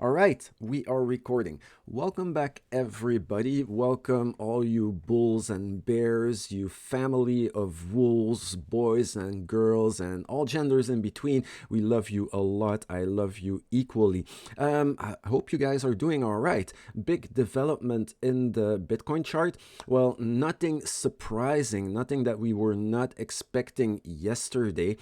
All right, we are recording. Welcome back, everybody. Welcome, all you bulls and bears, you family of wolves, boys and girls, and all genders in between. We love you a lot. I love you equally. I hope you guys are doing all right. Big development in the Bitcoin chart. Well, nothing surprising, nothing that we were not expecting yesterday.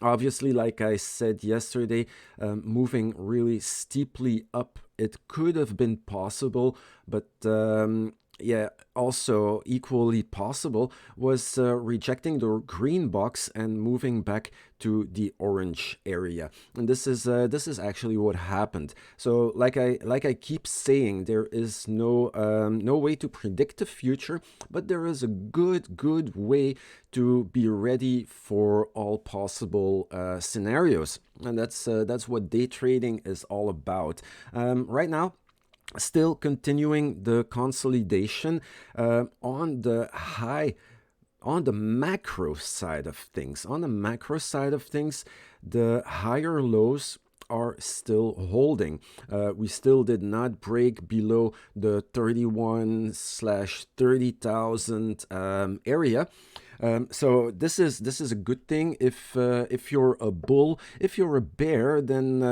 Obviously, like I said yesterday, moving really steeply up, it could have been possible, but yeah, also equally possible was rejecting the green box and moving back to the orange area. And this is actually what happened. So like I keep saying, there is no way to predict the future, but there is a good way to be ready for all possible scenarios. And that's what day trading is all about. Right now, still continuing the consolidation on the high, on the macro side of things. On the macro side of things, the higher lows are still holding. We still did not break below the 31 slash 30,000 area. So this is a good thing if you're a bull. If you're a bear, then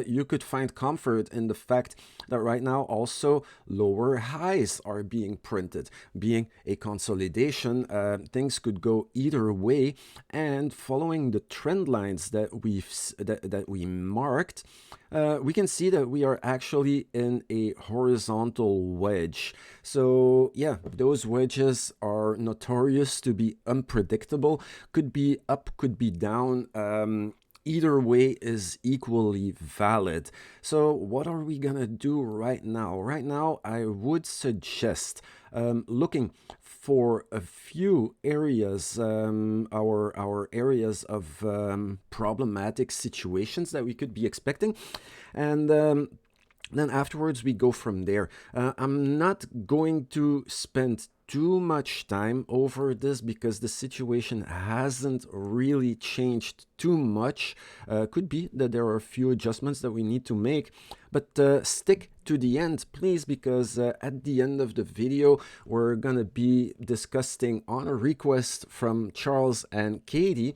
you could find comfort in the fact that right now also lower highs are being printed. Being a consolidation, things could go either way. And following the trend lines that we marked, we can see that we are actually in a horizontal wedge. So yeah, those wedges are notorious to be unpredictable. Could be up, could be down. Either way is equally valid. So what are we gonna do right now? Right now, I would suggest looking for a few areas, our areas of problematic situations that we could be expecting, and then afterwards we go from there. I'm not going to spend too much time over this because the situation hasn't really changed too much. Could be that there are a few adjustments that we need to make, but stick to the end, please, because at the end of the video, we're gonna be discussing on a request from Charles and Katie.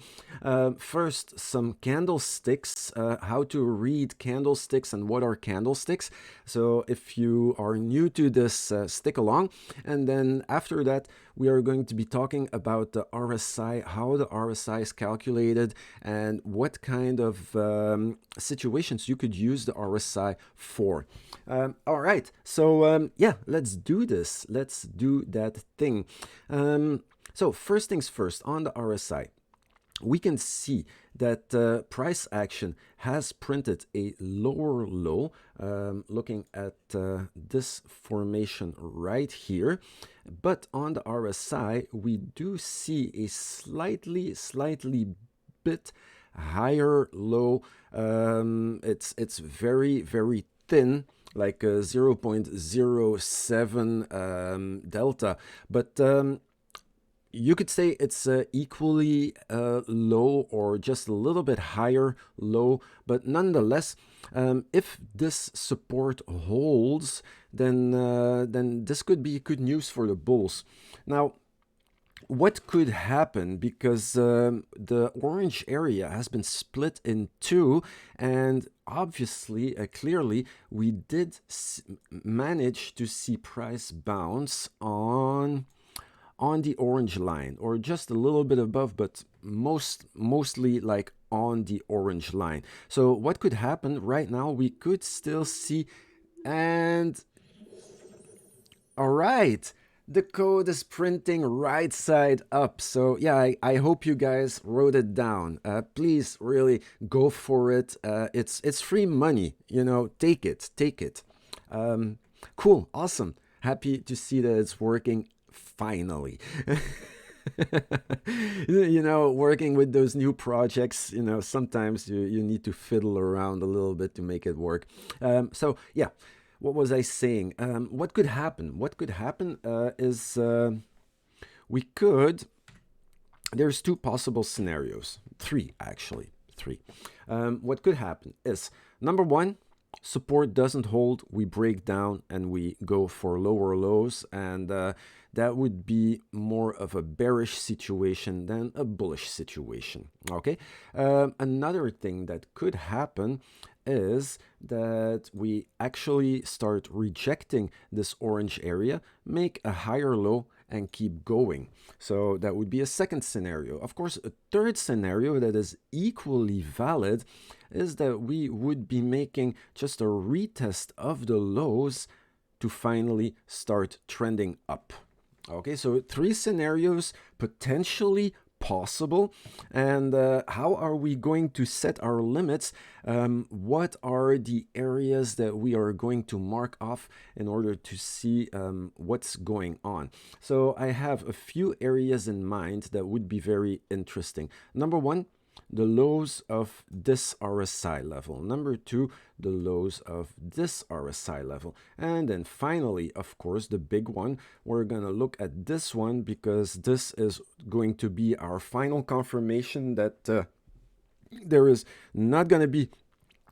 First, some candlesticks, how to read candlesticks and what are candlesticks. So if you are new to this, stick along. And then after that, we are going to be talking about the RSI, how the RSI is calculated, and what kind of situations you could use the RSI for. All right, so yeah, let's do this. Let's do that thing. So first things first, on the RSI, we can see that price action has printed a lower low, looking at this formation right here. But on the RSI, we do see a slightly bit higher low. It's very thin, like a 0.07 delta, but you could say it's equally low or just a little bit higher low, but nonetheless, if this support holds, then this could be good news for the bulls. Now, what could happen, because the orange area has been split in two, and obviously, clearly, we did manage to see price bounce on the orange line, or just a little bit above, but mostly like on the orange line. So what could happen right now, we could still see, and all right, the code is printing right side up. So yeah, I hope you guys wrote it down. Please really go for it. It's free money, you know, take it. Cool, awesome. Happy to see that it's working finally. You know, working with those new projects, you know, sometimes you need to fiddle around a little bit to make it work. So yeah, what was I saying? What could happen? What could happen is we could. There's two possible scenarios. Three, actually. Three. What could happen is, number one, support doesn't hold, we break down and we go for lower lows, and that would be more of a bearish situation than a bullish situation. Okay, another thing that could happen is that we actually start rejecting this orange area, make a higher low, and keep going. So that would be a second scenario. Of course, a third scenario that is equally valid is that we would be making just a retest of the lows to finally start trending up. Okay, so three scenarios potentially possible. And how are we going to set our limits? What are the areas that we are going to mark off in order to see what's going on? So I have a few areas in mind that would be very interesting. Number one, the lows of this RSI level. Number two, the lows of this RSI level. And then finally, of course, the big one, we're going to look at this one because this is going to be our final confirmation that there is not going to be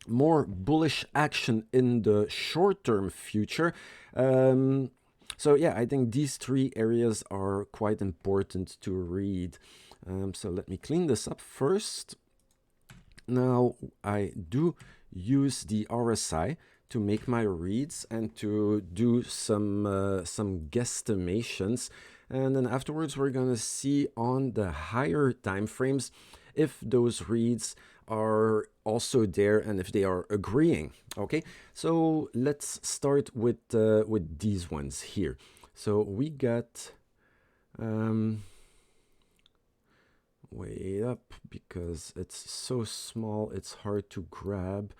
more bullish action in the short-term future. So yeah, I think these three areas are quite important to read. So let me clean this up first. Now I do use the RSI to make my reads and to do some guesstimations, and then afterwards we're gonna see on the higher time frames if those reads are also there and if they are agreeing. Okay, so let's start with these ones here. So we got way up because it's so small it's hard to grab.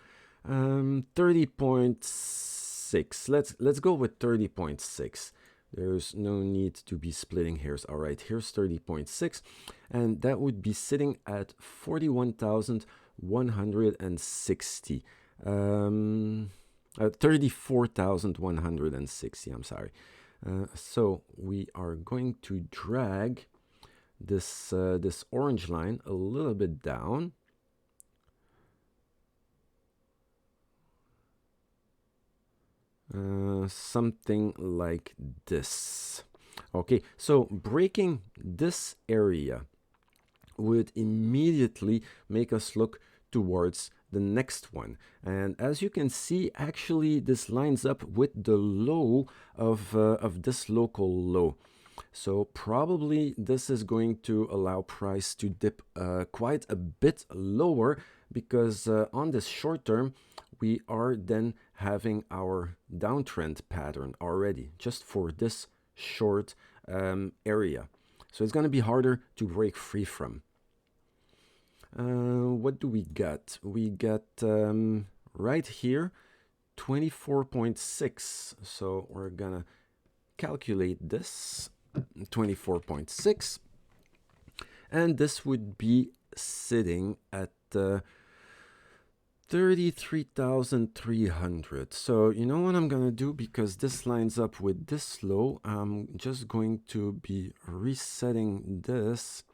30.6. Let's go with 30.6. There's no need to be splitting hairs. All right, here's 30.6, and that would be sitting at 41,160. 34,160. I'm sorry. So we are going to drag this this orange line a little bit down. Something like this. Okay, so breaking this area would immediately make us look towards the next one. And as you can see, actually this lines up with the low of this local low. So probably this is going to allow price to dip quite a bit lower because on this short term, we are then having our downtrend pattern already just for this short area. So it's going to be harder to break free from. What do we got? We got right here 24.6. So we're going to calculate this. 24.6, and this would be sitting at 33,300. So you know what I'm gonna do, because this lines up with this low, I'm just going to be resetting this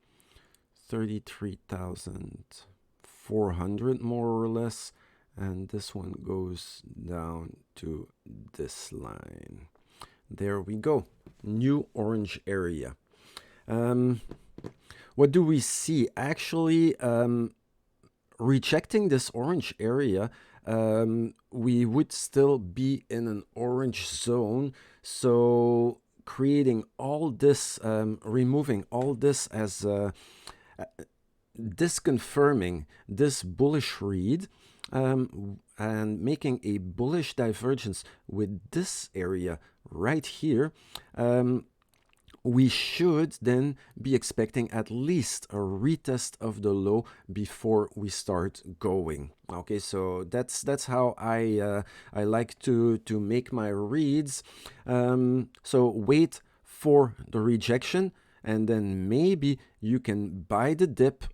33,400 more or less, and this one goes down to this line. There we go. New orange area. What do we see? Actually, rejecting this orange area, we would still be in an orange zone. So creating all this, removing all this as disconfirming this bullish read, and making a bullish divergence with this area right here, we should then be expecting at least a retest of the low before we start going. Okay, so that's how I like to make my reads. So wait for the rejection, and then maybe you can buy the dip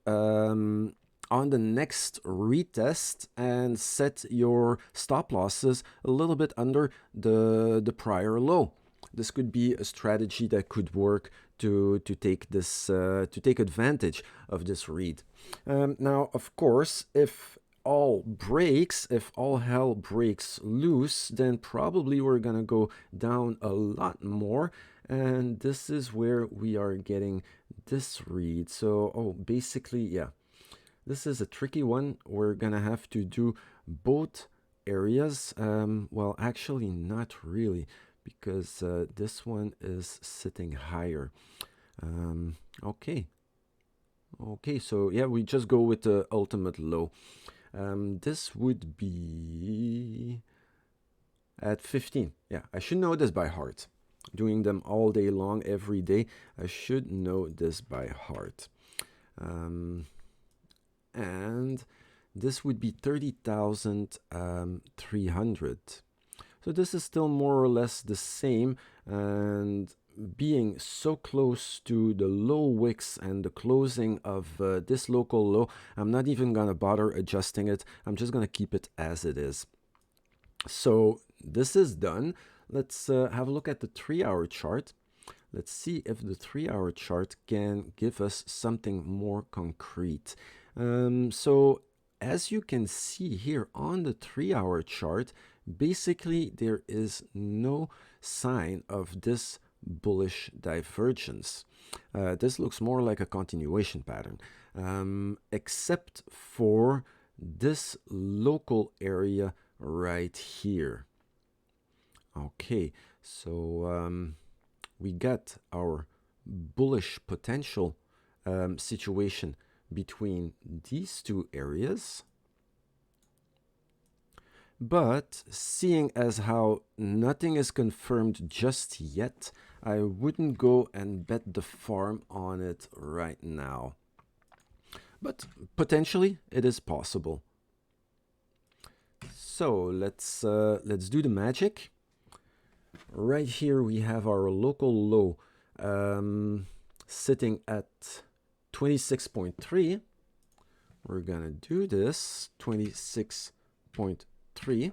on the next retest and set your stop losses a little bit under the prior low. This could be a strategy that could work to take this to take advantage of this read. Now, of course, if all breaks, if all hell breaks loose, then probably we're gonna go down a lot more. And this is where we are getting this read. So, oh, basically, yeah, this is a tricky one. We're gonna have to do both areas. Well, actually, not really, because this one is sitting higher. Okay. Okay, so yeah, we just go with the ultimate low. This would be at 15. Yeah, I should know this by heart. Doing them all day long, every day, I should know this by heart. And this would be 30,300. So this is still more or less the same, and being so close to the low wicks and the closing of this local low, I'm not even gonna bother adjusting it. I'm just gonna keep it as it is. So this is done. Let's have a look at the 3-hour chart. Let's see if the 3-hour chart can give us something more concrete. So as you can see here on the 3-hour chart, basically there is no sign of this bullish divergence. This looks more like a continuation pattern, except for this local area right here. Okay, so we got our bullish potential situation between these two areas. But seeing as how nothing is confirmed just yet, I wouldn't go and bet the farm on it right now. But potentially it is possible. So let's do the magic. Right here we have our local low sitting at 26.3. We're gonna do this 26.3,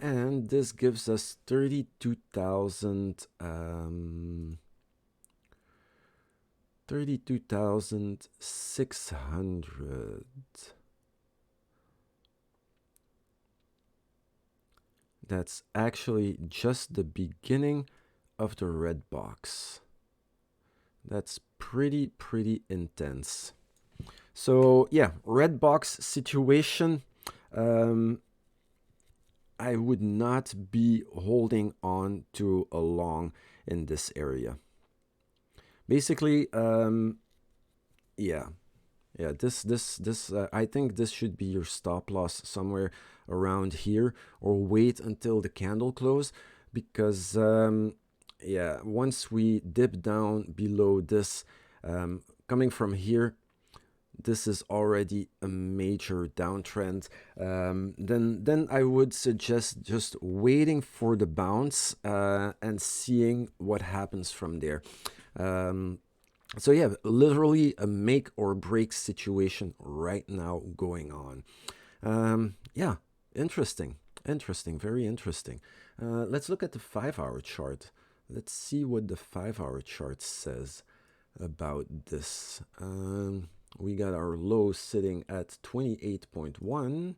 and this gives us 32,600. That's actually just the beginning of the red box. That's pretty intense. So yeah, red box situation. I would not be holding on to a long in this area. Basically, yeah, this I think this should be your stop loss somewhere around here, or wait until the candle close, because yeah, once we dip down below this, coming from here, this is already a major downtrend. Then I would suggest just waiting for the bounce and seeing what happens from there. So yeah, literally a make or break situation right now going on. Yeah, interesting, very interesting. Let's look at the 5-hour chart. Let's see what the 5-hour chart says about this. We got our low sitting at 28.1.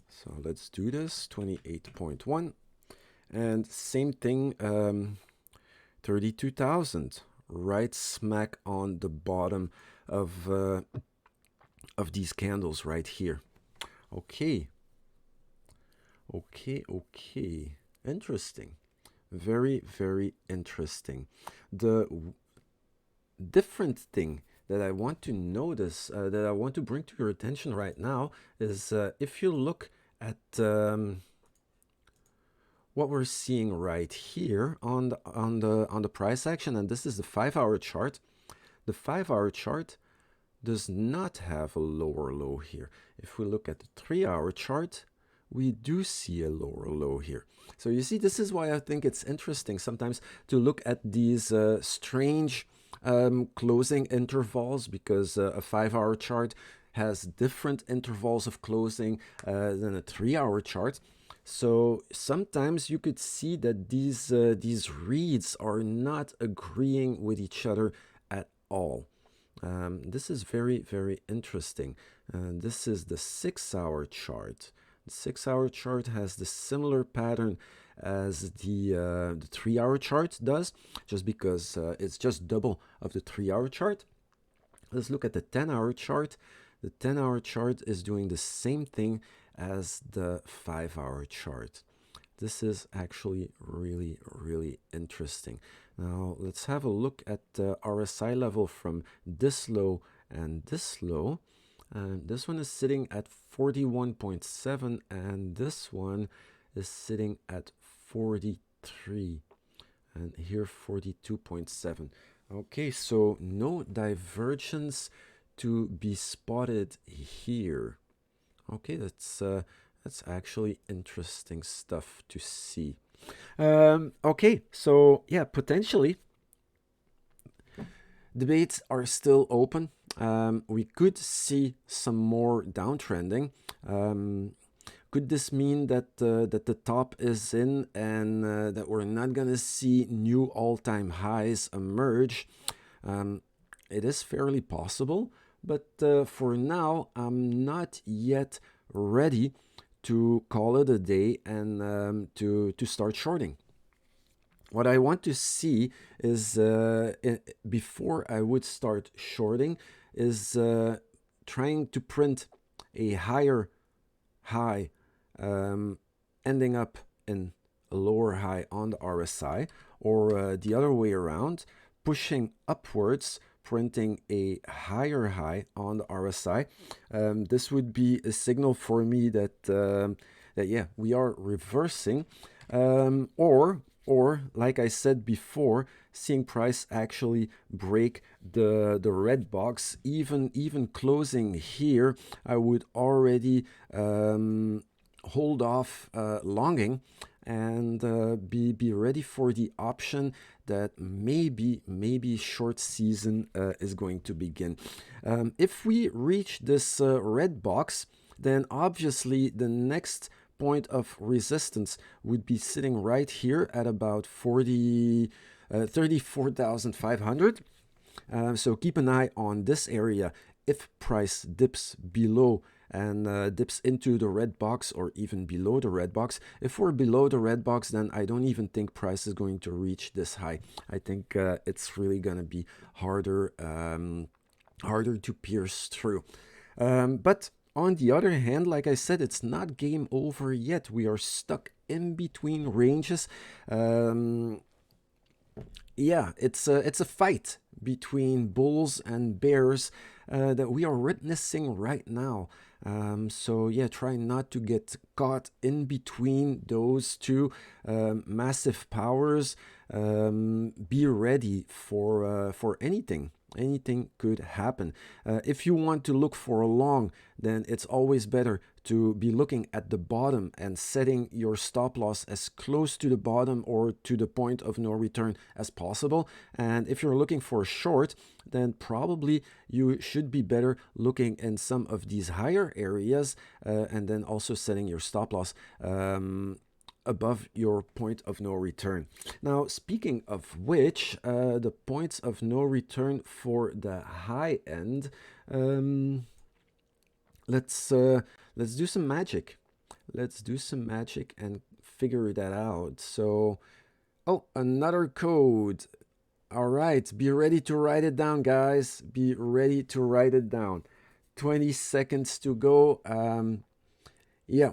So let's do this, 28.1. And same thing, 32,000, right smack on the bottom of these candles right here. Okay. Interesting. Very interesting. The different thing that I want to notice, that I want to bring to your attention right now, is if you look at what we're seeing right here on the price action, and this is the 5-hour chart. The 5-hour chart does not have a lower low here. If we look at the 3-hour chart, we do see a lower low here. So you see, this is why I think it's interesting sometimes to look at these strange closing intervals, because a 5-hour chart has different intervals of closing than a 3-hour chart. So sometimes you could see that these reads are not agreeing with each other at all. This is very, very interesting. This is the 6-hour chart. The 6-hour chart has the similar pattern as the 3-hour chart does, just because it's just double of the 3-hour chart. Let's look at the 10-hour chart. The 10-hour chart is doing the same thing as the 5-hour chart. This is actually really, really interesting. Now, let's have a look at the RSI level from this low and this low. This one is sitting at 41.7 and this one is sitting at 43. And here 42.7. Okay, so no divergence to be spotted here. Okay, that's actually interesting stuff to see. Okay, so yeah, potentially debates are still open. We could see some more downtrending. Could this mean that that the top is in and that we're not gonna see new all-time highs emerge? It is fairly possible, but for now, I'm not yet ready to call it a day and to start shorting. What I want to see is, before I would start shorting, is trying to print a higher high, ending up in a lower high on the RSI, or the other way around, pushing upwards, printing a higher high on the RSI. This would be a signal for me that that yeah, we are reversing, or like I said before, seeing price actually break the red box, even closing here, I would already hold off longing and be ready for the option that maybe short season is going to begin. If we reach this red box, then obviously the next point of resistance would be sitting right here at about 34,500. So keep an eye on this area. If price dips below and dips into the red box or even below the red box, if we're below the red box, then I don't even think price is going to reach this high. I think it's really going to be harder to pierce through. But on the other hand, like I said, it's not game over yet. We are stuck in between ranges. Yeah, it's a fight between bulls and bears that we are witnessing right now. So yeah, try not to get caught in between those two massive powers. Be ready for anything. Anything could happen. If you want to look for a long, then it's always better to be looking at the bottom and setting your stop loss as close to the bottom or to the point of no return as possible. And if you're looking for a short, then probably you should be better looking in some of these higher areas and then also setting your stop loss above your point of no return. Now, speaking of which, the points of no return for the high end, let's do some magic. Let's do some magic and figure that out. So, oh, another code. All right, be ready to write it down, guys. Be ready to write it down. 20 seconds to go. Yeah.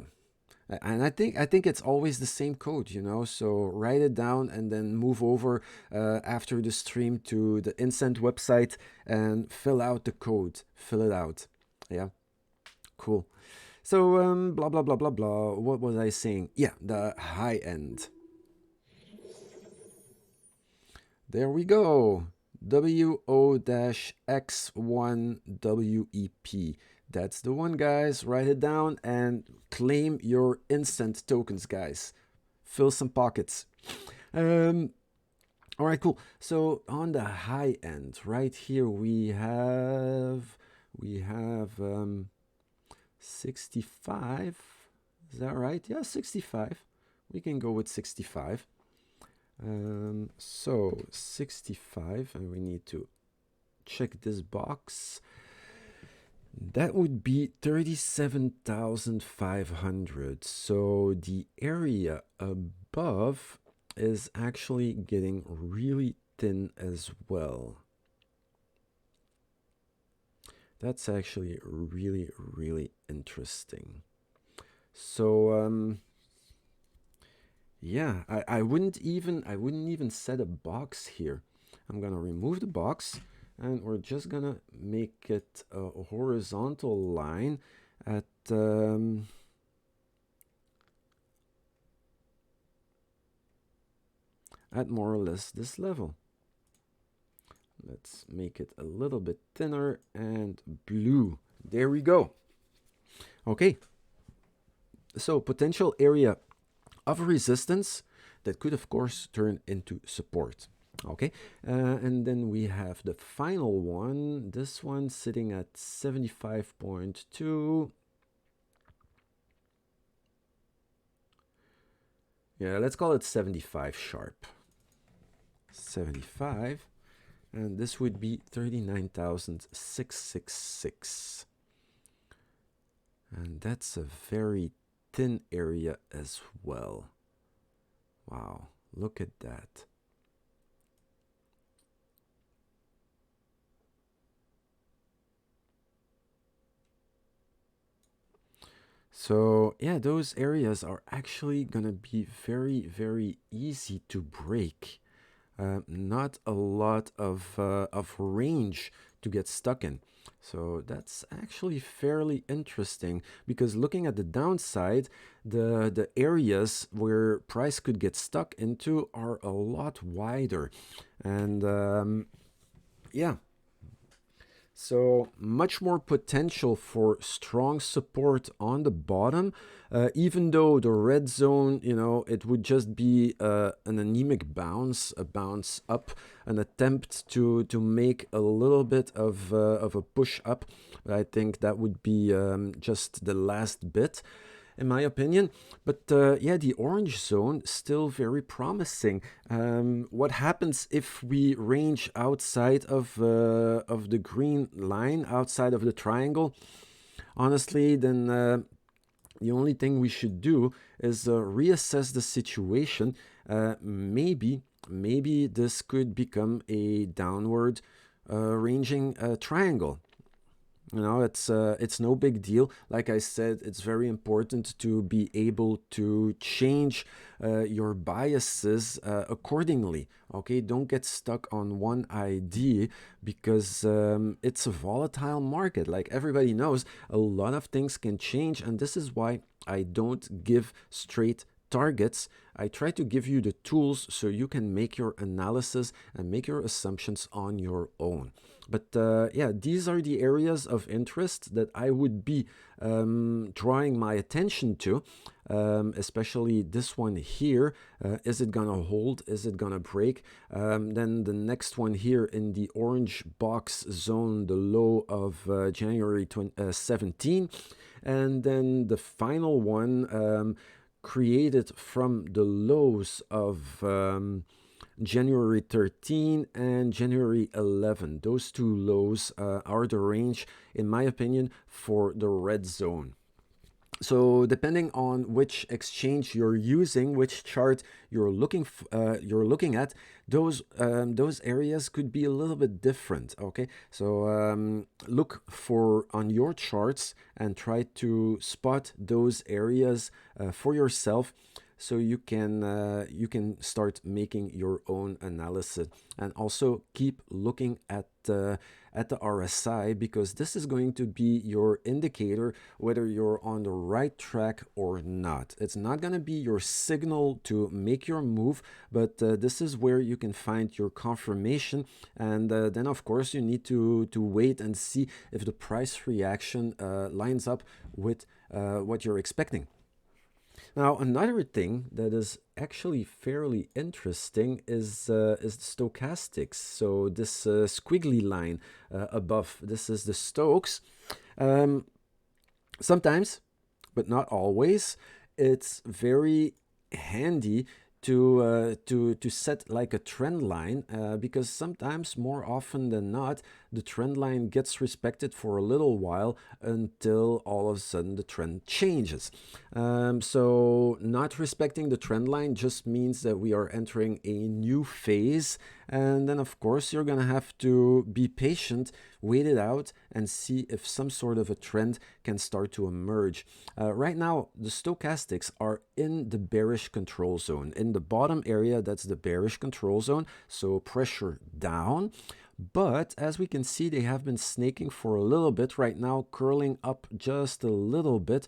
And I think it's always the same code, you know. So write it down and then move over after the stream to the Incent website and fill out the code. Fill it out. Yeah, cool. So blah blah blah blah blah. What was I saying? Yeah, the high end. There we go. WO-X1WEP. That's the one, guys. Write it down and claim your Incent tokens, guys. Fill some pockets. All right, cool. So on the high end, right here we have 65. Is that right? Yeah, 65. We can go with 65. So 65, and we need to check this box. That would be 37,500. So the area above is actually getting really thin as well. That's actually really, really interesting. So yeah, I wouldn't even set a box here. I'm gonna remove the box, and we're just gonna make it a horizontal line at more or less this level. Let's make it a little bit thinner and blue. There we go. Okay. So potential area of resistance that could, of course, turn into support. Okay, and then we have the final one. This one sitting at 75.2. Yeah, let's call it 75 sharp. 75. And this would be 39,666. And that's a very thin area as well. Wow, look at that. So yeah, those areas are actually gonna be very, very easy to break. Not a lot of range to get stuck in. So that's actually fairly interesting, because looking at the downside, the areas where price could get stuck into are a lot wider. And yeah, so much more potential for strong support on the bottom, even though the red zone, it would just be an anemic bounce, a bounce up, an attempt to make a little bit of a push up. I think that would be just the last bit, in my opinion. But yeah, the orange zone still very promising. What happens if we range outside of the green line, outside of the triangle? Honestly, then the only thing we should do is reassess the situation. Maybe this could become a downward ranging triangle. It's no big deal. Like I said, it's very important to be able to change your biases accordingly. Okay, don't get stuck on one idea, because it's a volatile market. Like everybody knows, a lot of things can change, and this is why I don't give straight targets. I try to give you the tools so you can make your analysis and make your assumptions on your own. But yeah, these are the areas of interest that I would be drawing my attention to, especially this one here. Is it gonna hold? Is it gonna break? Then the next one here in the orange box zone, the low of January 17. And then the final one created from the lows of January 13 and January 11. Those two lows are the range, in my opinion, for the red zone. So depending on which exchange you're using, which chart you're looking at, those areas could be a little bit different. Okay, so look for on your charts and try to spot those areas for yourself, so you can start making your own analysis. And also keep looking at the RSI, because this is going to be your indicator whether you're on the right track or not. It's not going to be your signal to make your move, but this is where you can find your confirmation. And then of course you need to wait and see if the price reaction lines up with what you're expecting. Now, another thing that is actually fairly interesting is the stochastics. So this squiggly line above, this is the Stokes. Sometimes, but not always, it's very handy to set like a trend line, because sometimes, more often than not, the trend line gets respected for a little while until all of a sudden the trend changes. So not respecting the trend line just means that we are entering a new phase, and then of course you're gonna have to be patient, wait it out, and see if some sort of a trend can start to emerge. Right now, the stochastics are in the bearish control zone. In the bottom area, that's the bearish control zone, so pressure down. But as we can see, they have been snaking for a little bit right now, curling up just a little bit.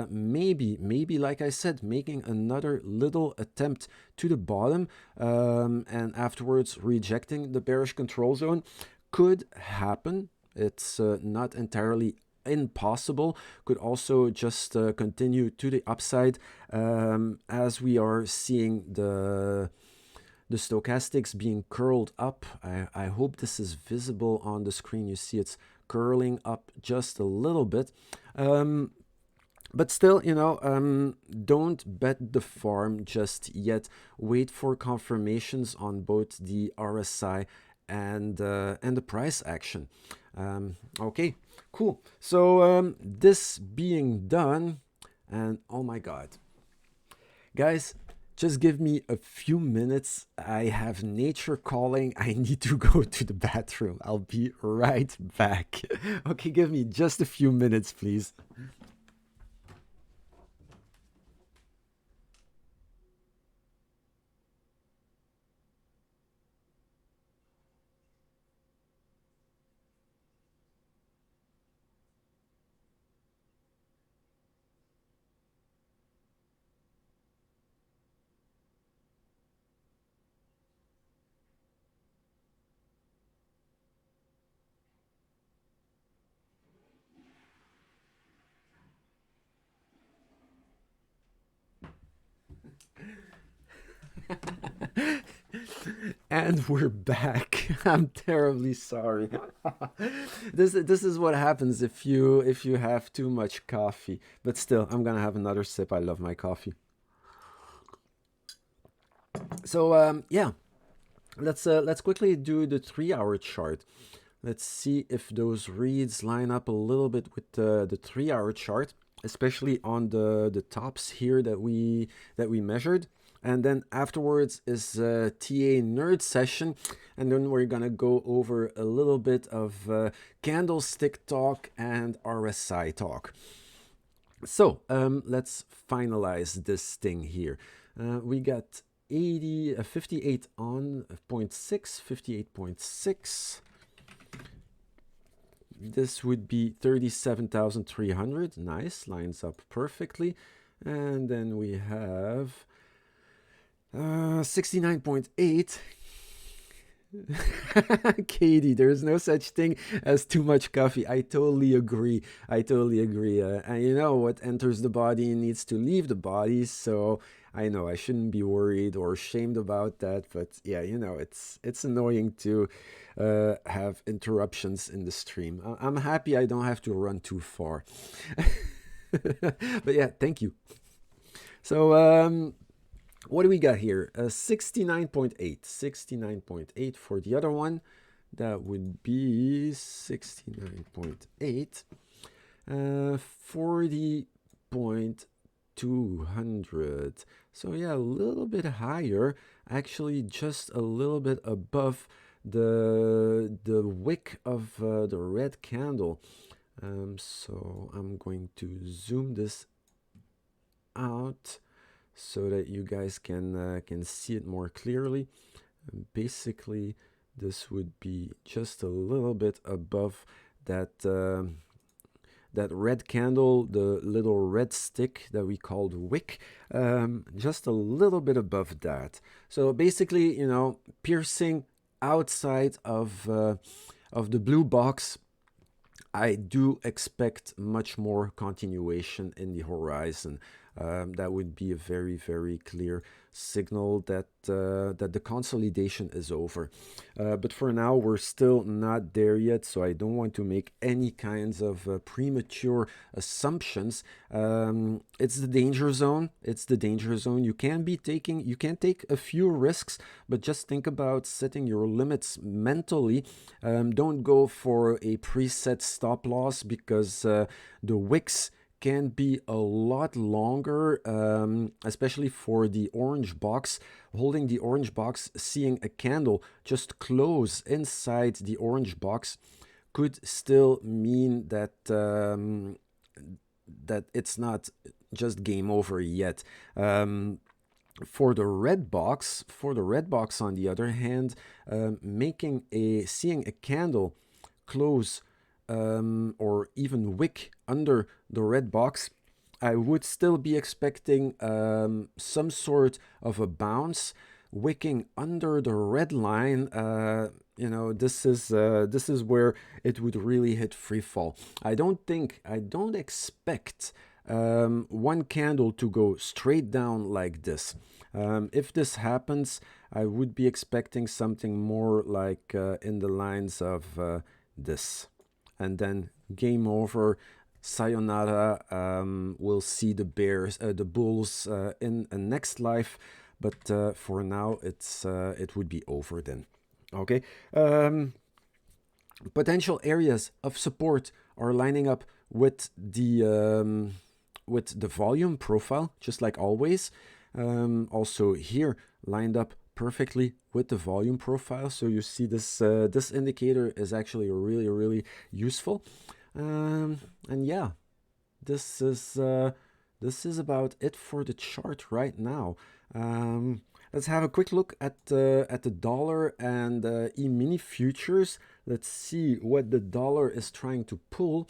Maybe, like I said, making another little attempt to the bottom, and afterwards rejecting the bearish control zone. Could happen. It's not entirely impossible. Could also just continue to the upside, as we are seeing the stochastics being curled up. I hope this is visible on the screen. You see it's curling up just a little bit. But still, you know, don't bet the farm just yet. Wait for confirmations on both the RSI and the price action. Okay, cool. So this being done, and oh my God, guys, just give me a few minutes. I have nature calling. I need to go to the bathroom. I'll be right back. Okay, give me just a few minutes, please. And we're back. I'm terribly sorry. This is what happens if you have too much coffee. But still, I'm gonna have another sip. I love my coffee. So yeah, let's quickly do the 3-hour chart. Let's see if those reads line up a little bit with the 3-hour chart, especially on the tops here that we measured. And then afterwards is TA nerd session, and then we're gonna go over a little bit of candlestick talk and RSI talk. So let's finalize this thing here. We got 58 on 0.6, 58.6. This would be 37,300. Nice, lines up perfectly. And then we have 69.8. Katie, there's no such thing as too much coffee. I totally agree. And you know, what enters the body needs to leave the body. So I know I shouldn't be worried or ashamed about that. But yeah, you know, it's annoying to have interruptions in the stream. I'm happy I don't have to run too far. But yeah, thank you. So what do we got here? 69.8. 69.8 for the other one. That would be 69.8. 40.200. So yeah, a little bit higher. Actually, just a little bit above the wick of the red candle. So I'm going to zoom this out so that you guys can see it more clearly. And basically, this would be just a little bit above that that red candle, the little red stick that we called wick, just a little bit above that. So basically, you know, piercing outside of the blue box. I do expect much more continuation in the horizon. That would be a very, very clear signal that that the consolidation is over. But for now, we're still not there yet, so I don't want to make any kinds of premature assumptions. It's the danger zone. It's the danger zone. You can take a few risks, but just think about setting your limits mentally. Don't go for a preset stop loss because the wicks can be a lot longer, especially for the orange box. Holding the orange box, seeing a candle just close inside the orange box could still mean that that it's not just game over yet. For the red box, on the other hand, seeing a candle close or even wick under the red box, I would still be expecting some sort of a bounce, wicking under the red line. This is where it would really hit free fall. I don't expect one candle to go straight down like this. If this happens, I would be expecting something more like in the lines of this. And then game over, sayonara. We'll see the bulls in a next life, but for now it would be over then. Okay. Potential areas of support are lining up with the volume profile, just like always. Also here lined up perfectly with the volume profile. So you see this indicator is actually really, really useful. And yeah, this is about it for the chart right now. Let's have a quick look at the dollar and E-mini futures. Let's see what the dollar is trying to pull.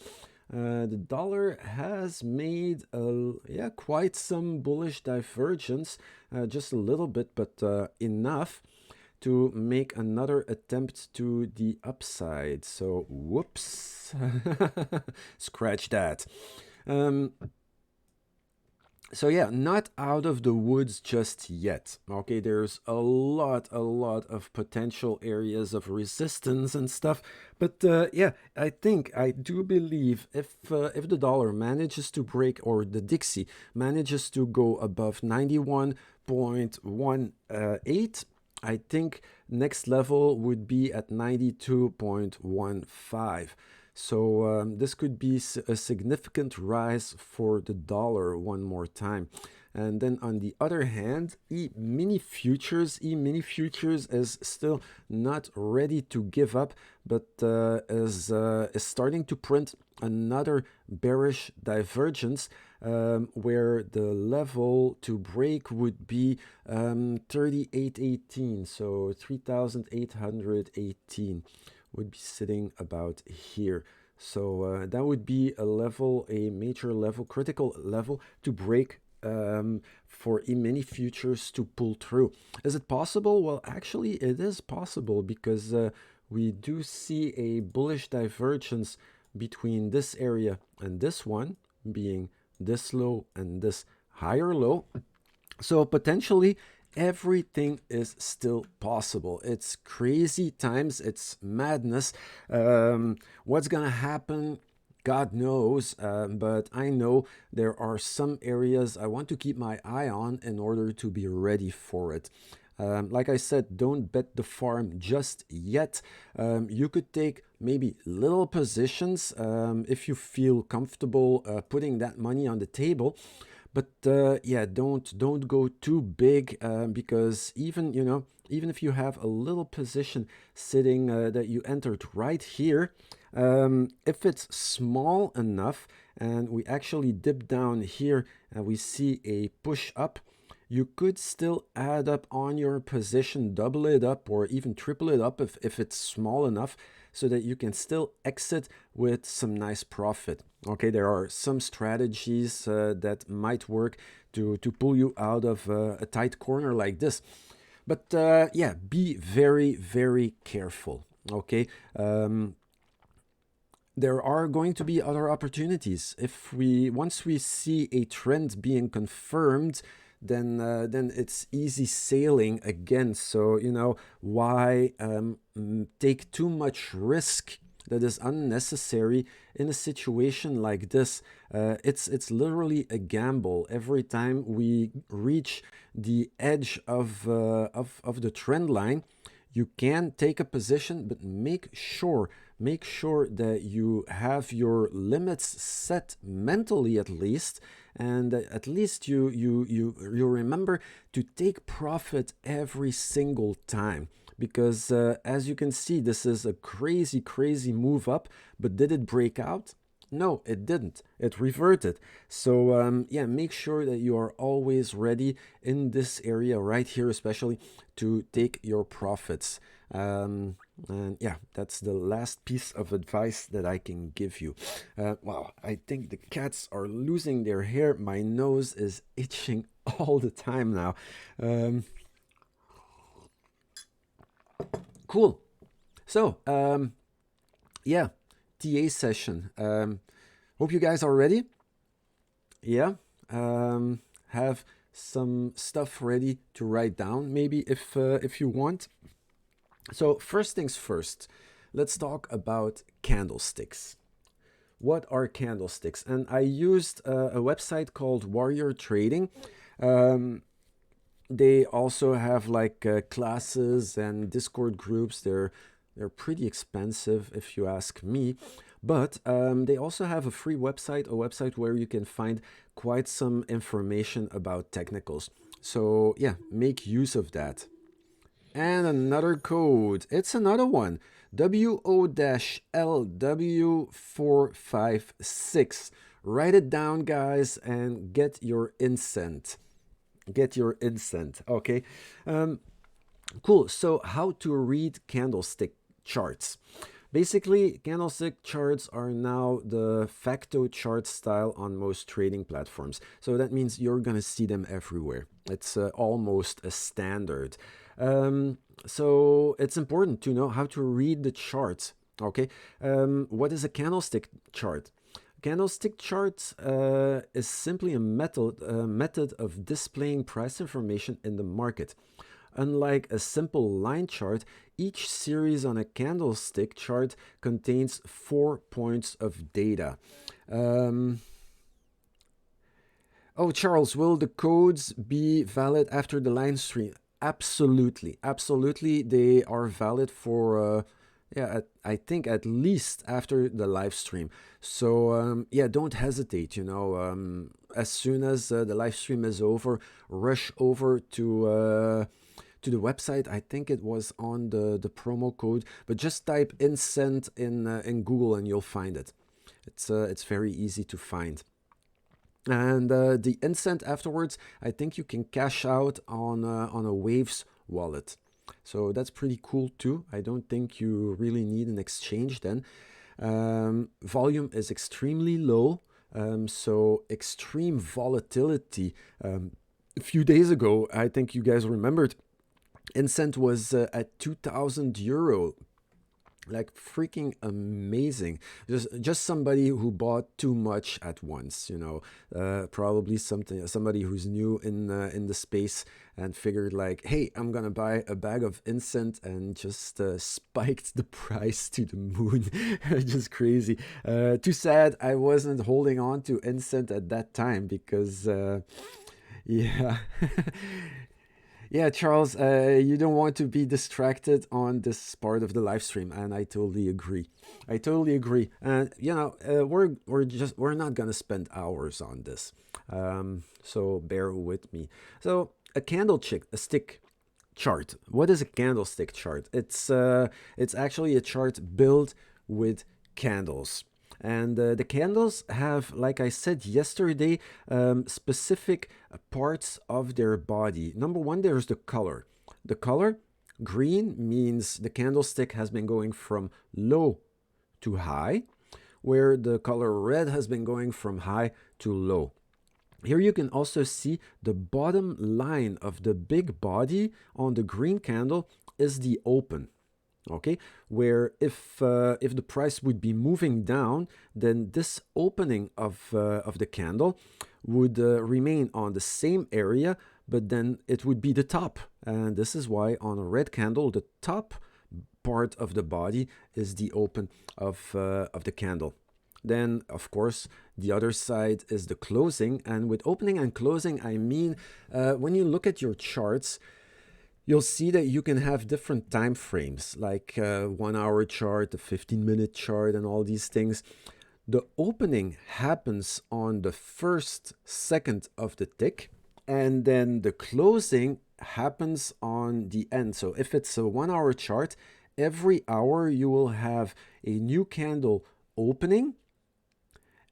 The dollar has made quite some bullish divergence, just a little bit, but enough to make another attempt to the upside. So, whoops, scratch that. So yeah, not out of the woods just yet. Okay, there's a lot of potential areas of resistance and stuff. But yeah, I do believe if the dollar manages to break, or the Dixie manages to go above 91.18, I think next level would be at 92.15. So this could be a significant rise for the dollar one more time. And then on the other hand, E-mini futures is still not ready to give up, but is starting to print another bearish divergence, where the level to break would be 3818, so 3818 would be sitting about here. So that would be a major level, critical level to break for E-mini futures to pull through. Is it possible? Well, actually, it is possible, because we do see a bullish divergence between this area and this one, being this low and this higher low. So potentially everything is still possible. It's crazy times, it's madness. What's gonna happen, God knows, but I know there are some areas I want to keep my eye on in order to be ready for it. Like I said, don't bet the farm just yet. You could take maybe little positions if you feel comfortable putting that money on the table. But yeah, don't go too big, because even if you have a little position sitting that you entered right here, if it's small enough and we actually dip down here and we see a push up, you could still add up on your position, double it up or even triple it up if it's small enough, so that you can still exit with some nice profit. Okay, there are some strategies that might work to pull you out of a tight corner like this. But yeah, be very, very careful. Okay. there are going to be other opportunities. Once we see a trend being confirmed, then it's easy sailing again. So why take too much risk that is unnecessary in a situation like this? It's literally a gamble. Every time we reach the edge of the trend line, you can take a position, but make sure that you have your limits set mentally, at least, and at least you remember to take profit every single time. Because as you can see, this is a crazy move up. But did it break out? No, it didn't. It reverted. So yeah, make sure that you are always ready in this area right here, especially to take your profits. And yeah, that's the last piece of advice that I can give you. Wow, I think the cats are losing their hair. My nose is itching all the time now. Cool. So yeah, TA session. Hope you guys are ready. Yeah. Have some stuff ready to write down, maybe, if you want. So first things first, let's talk about candlesticks. What are candlesticks? And I used a website called Warrior Trading. They also have like classes and Discord groups. They're pretty expensive if you ask me. But they also have a free website, a website where you can find quite some information about technicals. So yeah, make use of that. And another code. It's another one. WO-LW456. Write it down, guys, and get your incent. Get your incent. Okay. Cool. So how to read candlestick charts. Basically, candlestick charts are now the facto chart style on most trading platforms. So that means you're going to see them everywhere. It's almost a standard. So it's important to know how to read the charts. Okay. What is a candlestick chart? Candlestick chart is simply a method of displaying price information in the market. Unlike a simple line chart, each series on a candlestick chart contains 4 points of data. Oh, Charles, will the codes be valid after the line stream? Absolutely. Absolutely. They are valid for, yeah, I think at least after the live stream. So, yeah, don't hesitate, as soon as the live stream is over, rush over to the website. I think it was on the promo code, but just type incent in Google and you'll find it. It's very easy to find. And the incent afterwards, I think you can cash out on a Waves wallet. So that's pretty cool too. I don't think you really need an exchange then. Volume is extremely low. So extreme volatility. A few days ago, I think you guys remembered, Incent was at 2,000 euro. Like freaking amazing. Just somebody who bought too much at once, probably somebody who's new in the space and figured like, hey, I'm gonna buy a bag of Incent, and just spiked the price to the moon. Just crazy. Too sad I wasn't holding on to Incent at that time, because yeah. Yeah, Charles, you don't want to be distracted on this part of the live stream, and I totally agree. I totally agree. And we're not gonna spend hours on this, so bear with me. So a stick chart. What is a candlestick chart? It's actually a chart built with candles. And the candles have, like I said yesterday, specific parts of their body. Number one, there's the color. The color, green, means the candlestick has been going from low to high, where the color red has been going from high to low. Here you can also see the bottom line of the big body on the green candle is the open. okay, where if the price would be moving down, then this opening of the candle would remain on the same area, but then it would be the top. And this is why on a red candle, the top part of the body is the open of the candle. Then, of course, the other side is the closing. And with opening and closing, I mean, when you look at your charts, you'll see that you can have different time frames, like a 1 hour chart, a 15-minute chart, and all these things. The opening happens on the first second of the tick, and then the closing happens on the end. So if it's a 1 hour chart, every hour you will have a new candle opening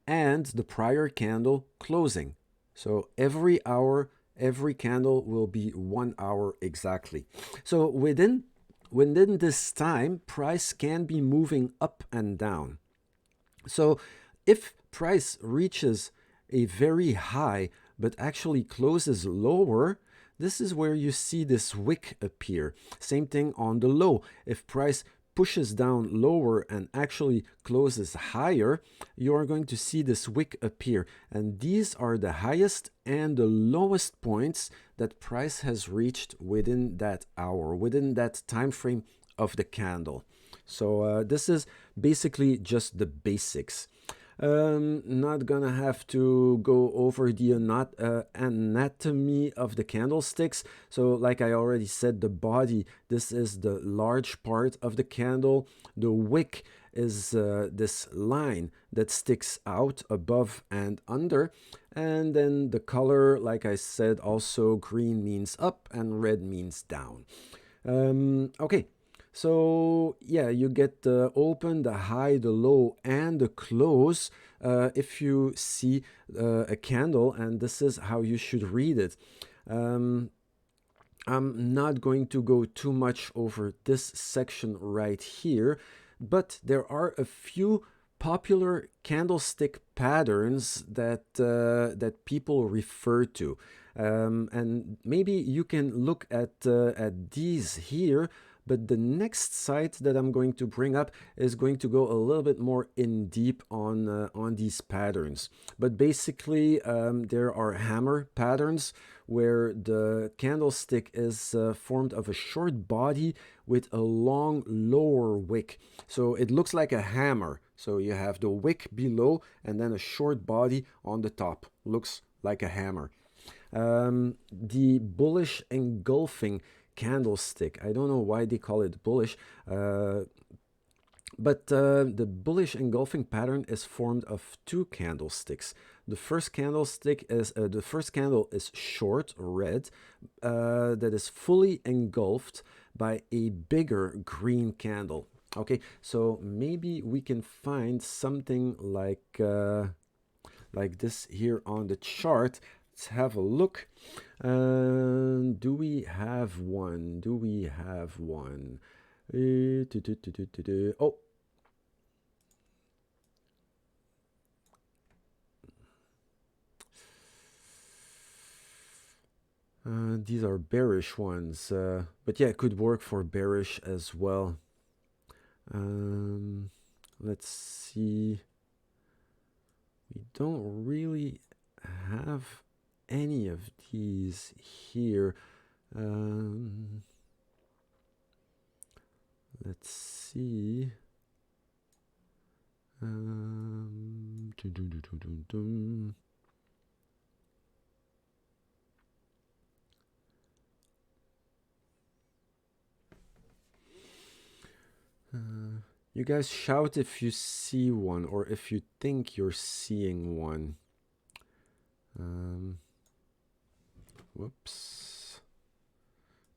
and the prior candle closing. So every hour, every candle will be 1 hour exactly. So within this time, price can be moving up and down. So if price reaches a very high but actually closes lower, this is where you see this wick appear. Same thing on the low. If price pushes down lower and actually closes higher, you are going to see this wick appear. And these are the highest and the lowest points that price has reached within that hour, within that time frame of the candle. So this is basically just the basics. Not gonna have to go over the anatomy of the candlesticks. So like I already said, the body, this is the large part of the candle. The wick is this line that sticks out above and under. And then the color, like I said, also green means up and red means down. Okay. So yeah, you get the open, the high, the low, and the close if you see a candle, and this is how you should read it. I'm not going to go too much over this section right here, but there are a few popular candlestick patterns that that people refer to. And maybe you can look at these here, but the next site that I'm going to bring up is going to go a little bit more in deep on these patterns. But basically, there are hammer patterns where the candlestick is formed of a short body with a long lower wick. So it looks like a hammer. So you have the wick below and then a short body on the top. Looks like a hammer. The bullish engulfing candlestick. I don't know why they call it bullish, but the bullish engulfing pattern is formed of two candlesticks. The first candle is short red, that is fully engulfed by a bigger green candle. Okay, so maybe we can find something like this here on the chart. Let's have a look. Do we have one? Do we have one? Oh. These are bearish ones, but yeah, it could work for bearish as well. Let's see. We don't really have any of these here. Let's see. You guys shout if you see one or if you think you're seeing one. Whoops.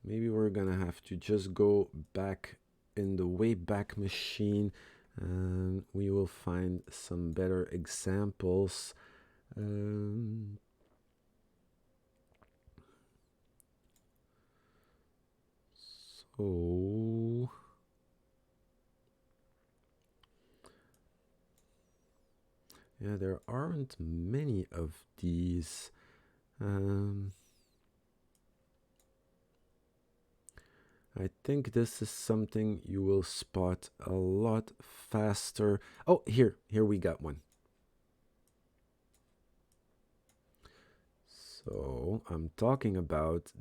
Maybe we're gonna have to just go back in the Wayback Machine and we will find some better examples. So yeah, there aren't many of these. I think this is something you will spot a lot faster. Oh, here we got one. So I'm talking about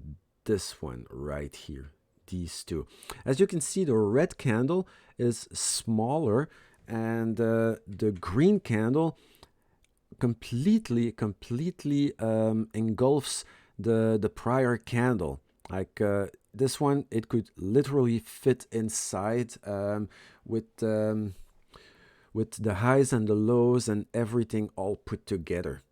this one right here, these two. As you can see, the red candle is smaller, and the green candle completely engulfs the prior candle. Like this one, it could literally fit inside with the highs and the lows and everything all put together.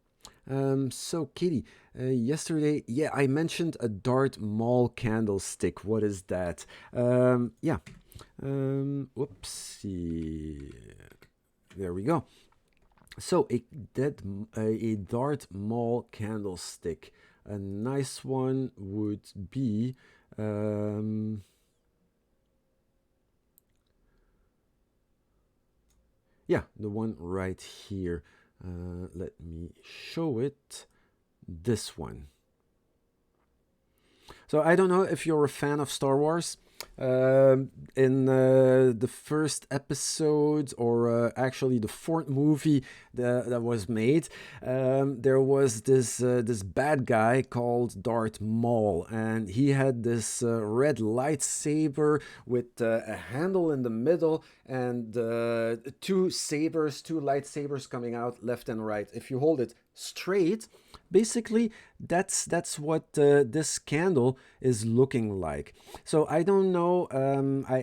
So Katie, yesterday, yeah, I mentioned a Dart Mall candlestick. What is that? Yeah. Whoopsie. There we go. So a Dart Mall candlestick. A nice one would be. Yeah, the one right here. Let me show it. This one. So I don't know if you're a fan of Star Wars. In the first episode, or actually the fourth movie that was made, there was this bad guy called Darth Maul, and he had this red lightsaber with a handle in the middle, and two lightsabers coming out left and right. If you hold it straight, basically that's what this candle is looking like. So I don't know.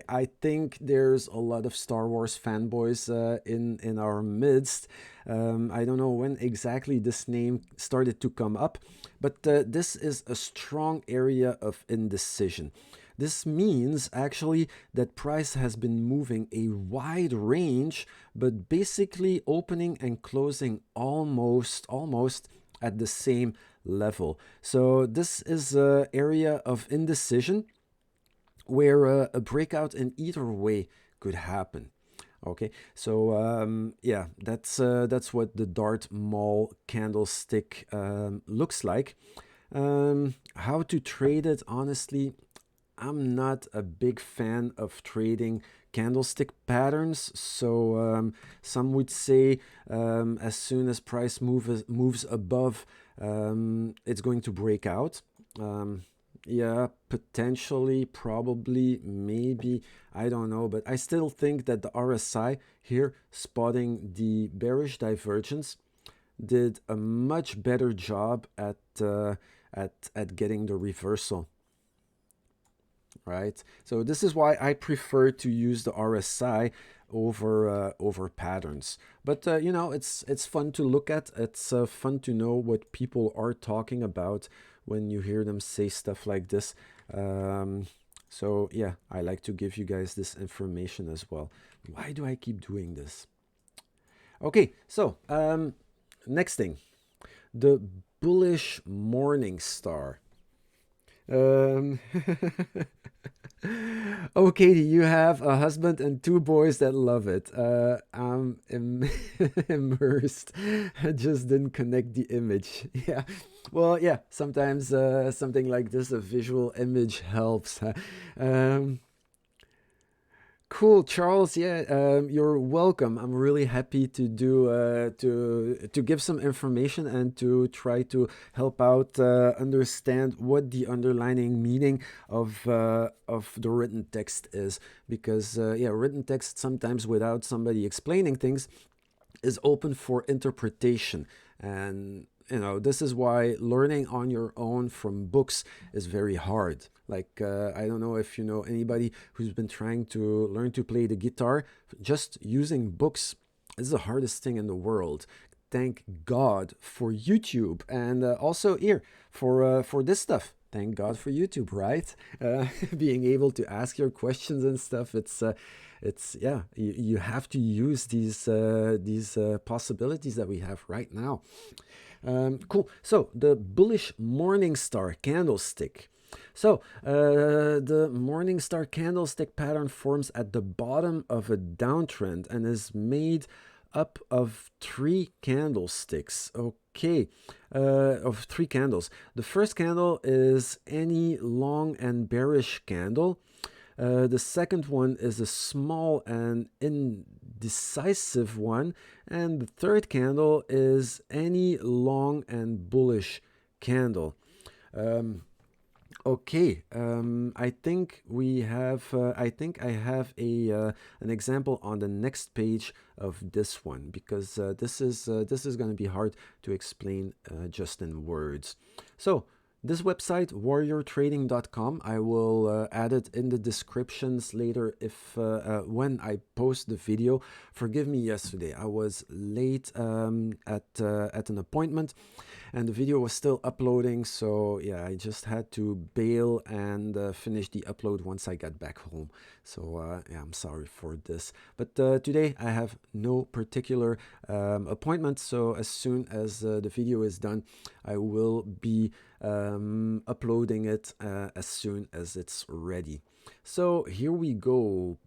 I think there's a lot of Star Wars fanboys in our midst. I don't know when exactly this name started to come up, but this is a strong area of indecision. This means actually that price has been moving a wide range, but basically opening and closing almost at the same level. So this is an area of indecision where a breakout in either way could happen. Okay, so yeah, that's what the Dart Mall candlestick looks like. How to trade it? Honestly, I'm not a big fan of trading candlestick patterns. So some would say as soon as price moves above, it's going to break out. Yeah, potentially, probably, maybe, I don't know. But I still think that the RSI here, spotting the bearish divergence, did a much better job at getting the reversal. Right, so this is why I prefer to use the RSI over patterns. But you know, it's fun to look at. It's fun to know what people are talking about when you hear them say stuff like this. So yeah, I like to give you guys this information as well. Why do I keep doing this? Okay, so next thing, the bullish morning star. Oh, Katie, you have a husband and two boys that love it. I'm immersed. I just didn't connect the image. Yeah. Well, yeah, sometimes something like this, a visual image helps. Um, Cool, Charles. Yeah, you're welcome. I'm really happy to do to give some information and to try to help out understand what the underlying meaning of the written text is. Because yeah, written text sometimes without somebody explaining things is open for interpretation. And you know, this is why learning on your own from books is very hard. Like I don't know if you know anybody who's been trying to learn to play the guitar. Just using books is the hardest thing in the world. Thank God for YouTube, and also here for this stuff. Thank God for YouTube, right? Being able to ask your questions and stuff. It's yeah. You have to use these possibilities that we have right now. Cool. So the bullish morning star candlestick. So the morning star candlestick pattern forms at the bottom of a downtrend and is made up of three candlesticks. Okay, of three candles. The first candle is any long and bearish candle. The second one is a small and indecisive one. And the third candle is any long and bullish candle. Okay, I think we have. I think I have an example on the next page of this one, because this is going to be hard to explain just in words. So this website, warriortrading.com, I will add it in the descriptions later if when I post the video. Forgive me, yesterday I was late at an appointment, and the video was still uploading, so yeah, I just had to bail and finish the upload once I got back home. So yeah, I'm sorry for this, but today I have no particular appointment, so as soon as the video is done, I will be uploading it as soon as it's ready. So here we go.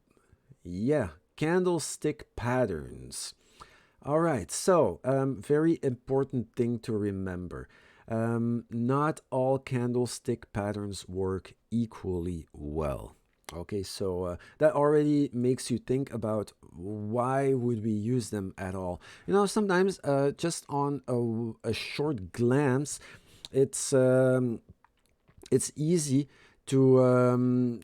Yeah, candlestick patterns. All right, so very important thing to remember. Not all candlestick patterns work equally well. Okay, so that already makes you think about why would we use them at all. You know, sometimes just on a short glance, it's easy to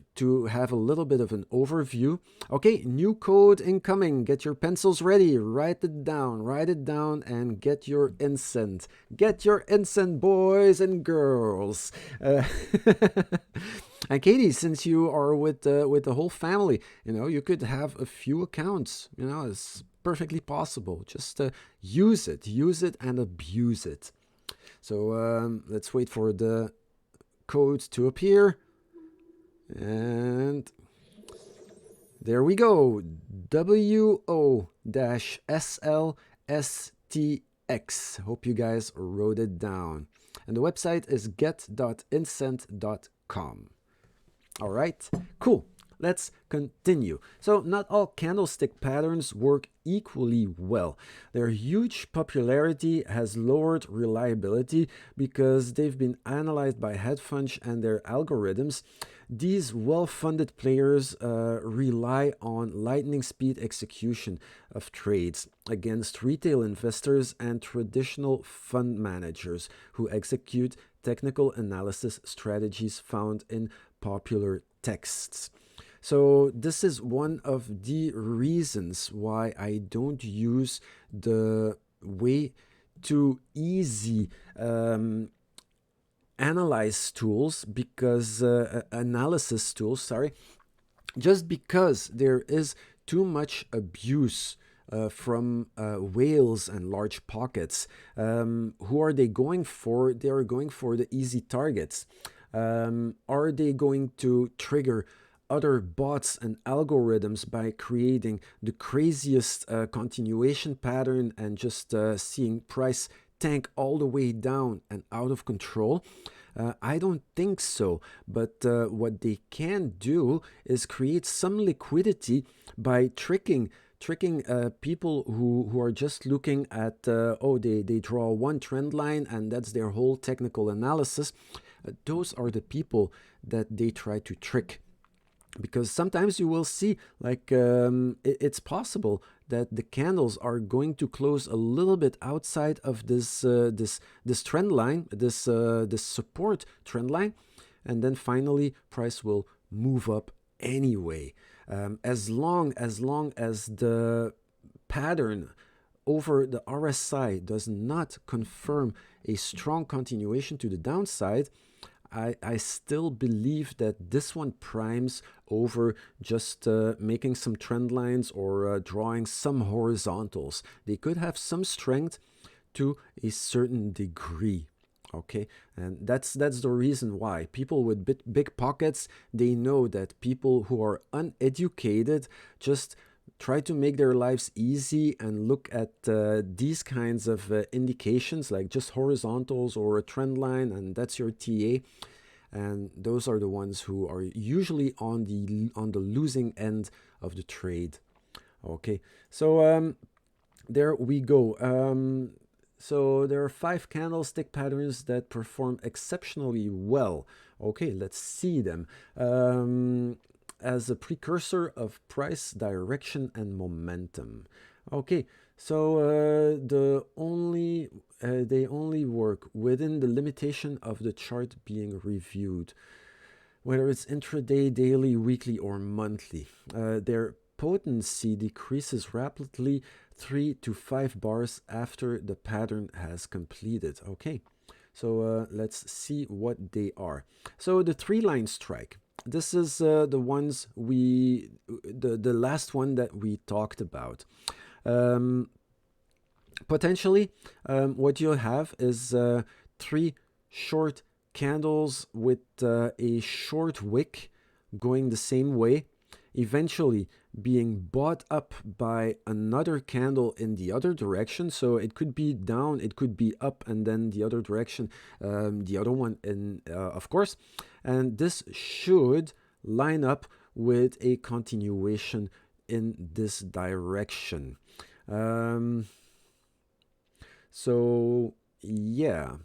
have a little bit of an overview. Okay, new code incoming. Get your pencils ready. Write it down, and get your incense. Get your incense, boys and girls. And Katie, since you are with the whole family, you know, you could have a few accounts. You know, it's perfectly possible. Just use it and abuse it. So let's wait for the code to appear. And there we go. WO-SLSTX. Hope you guys wrote it down. And the website is get.incent.com. All right, cool. Let's continue. So not all candlestick patterns work equally well. Their huge popularity has lowered reliability because they've been analyzed by hedge funds and their algorithms. These well-funded players rely on lightning speed execution of trades against retail investors and traditional fund managers who execute technical analysis strategies found in popular texts. So this is one of the reasons why I don't use the way too easy analysis tools, just because there is too much abuse from whales and large pockets. Who are they going for? They are going for the easy targets. Are they going to trigger other bots and algorithms by creating the craziest continuation pattern and just seeing price tank all the way down and out of control? I don't think so, but what they can do is create some liquidity by tricking people who are just looking at, they draw one trend line and that's their whole technical analysis. Those are the people that they try to trick. Because sometimes you will see, like, it's possible that the candles are going to close a little bit outside of this trend line, this support trend line, and then finally price will move up anyway. As long as the pattern over the RSI does not confirm a strong continuation to the downside, I still believe that this one primes over just making some trend lines or drawing some horizontals. They could have some strength to a certain degree. Okay, and that's the reason why people with big pockets, they know that people who are uneducated just try to make their lives easy and look at these kinds of indications, like just horizontals or a trend line, and that's your TA. And those are the ones who are usually on the losing end of the trade. Okay, so there we go. So there are 5 candlestick patterns that perform exceptionally well. Okay, let's see them. as a precursor of price direction and momentum. Okay, so they only work within the limitation of the chart being reviewed, whether it's intraday, daily, weekly, or monthly. Their potency decreases rapidly 3 to 5 bars after the pattern has completed. Okay, so let's see what they are. So the 3-line strike. This is the last one that we talked about. Potentially, what you'll have is 3 short candles with a short wick going the same way, eventually being bought up by another candle in the other direction. So it could be down, it could be up, and then the other direction, the other one of course. And this should line up with a continuation in this direction. So yeah,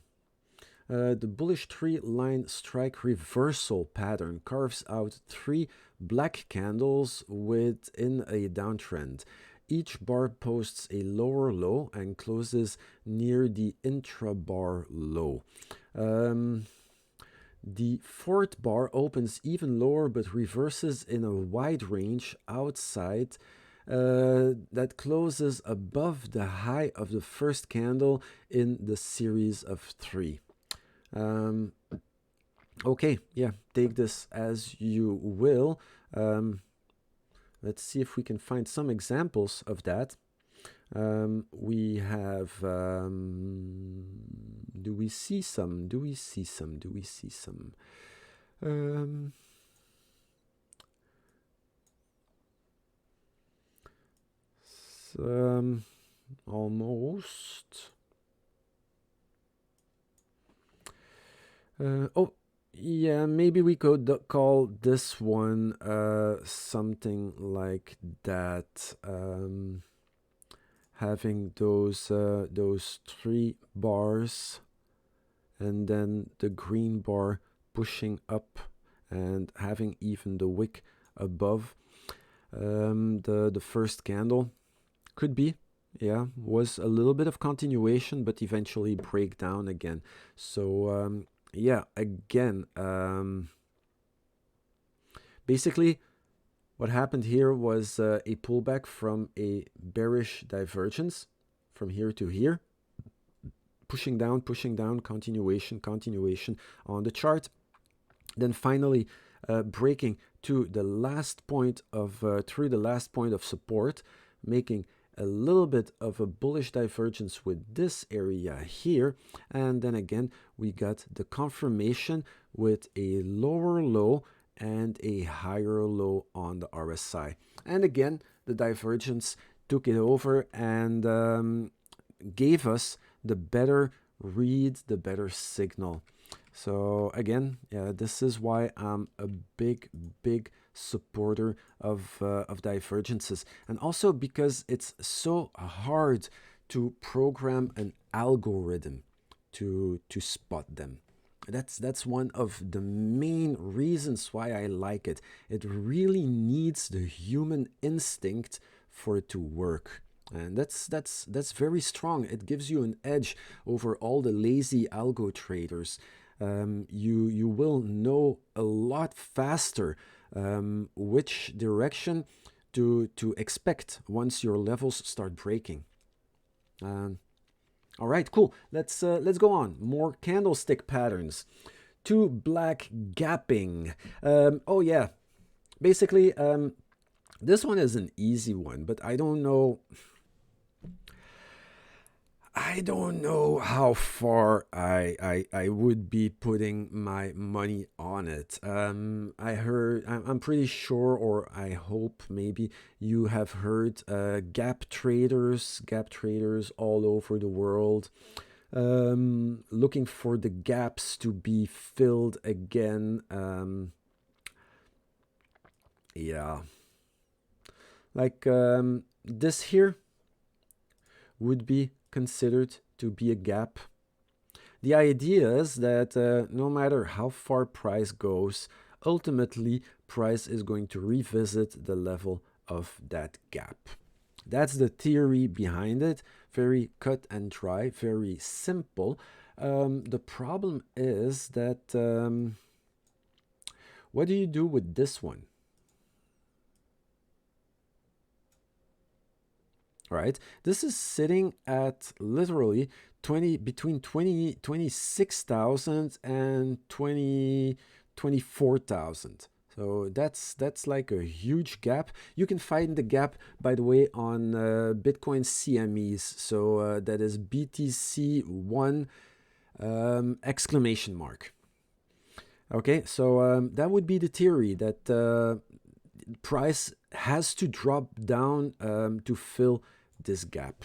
the bullish 3-line strike reversal pattern carves out 3 black candles within a downtrend. Each bar posts a lower low and closes near the intra-bar low. The 4th bar opens even lower but reverses in a wide range outside that closes above the high of the first candle in the series of 3. Okay, yeah, take this as you will. Let's see if we can find some examples of that. We have, do we see some? Almost. Oh, yeah, maybe we could call this one something like that. Having those 3 bars and then the green bar pushing up and having even the wick above the first candle. Could be, yeah, was a little bit of continuation, but eventually break down again. So yeah, again, basically what happened here was a pullback from a bearish divergence from here to here, pushing down, continuation on the chart, then finally breaking to the last point of through the last point of support, making a little bit of a bullish divergence with this area here, and then again we got the confirmation with a lower low and a higher low on the RSI, and again the divergence took it over and gave us the better read, the better signal. So again, yeah, this is why I'm a big supporter of divergences, and also because it's so hard to program an algorithm to spot them. That's one of the main reasons why I like it. It really needs the human instinct for it to work. And that's very strong. It gives you an edge over all the lazy algo traders. You will know a lot faster which direction to expect once your levels start breaking. All right, cool. Let's go on. More candlestick patterns. 2 black gapping. Oh yeah, basically this one is an easy one, but I don't know how far I would be putting my money on it. I'm pretty sure, or I hope maybe you have heard gap traders all over the world looking for the gaps to be filled again. Yeah, like this here would be considered to be a gap. The idea is that no matter how far price goes ultimately price is going to revisit the level of that gap. That's the theory behind it. Very cut and dry, very simple. The problem is that what do you do with this one? Right? This is sitting at literally between 26,000 and 24,000. So that's like a huge gap. You can find the gap, by the way, on Bitcoin CMEs. So that is BTC1 exclamation mark. Okay, so that would be the theory that price has to drop down to fill this gap.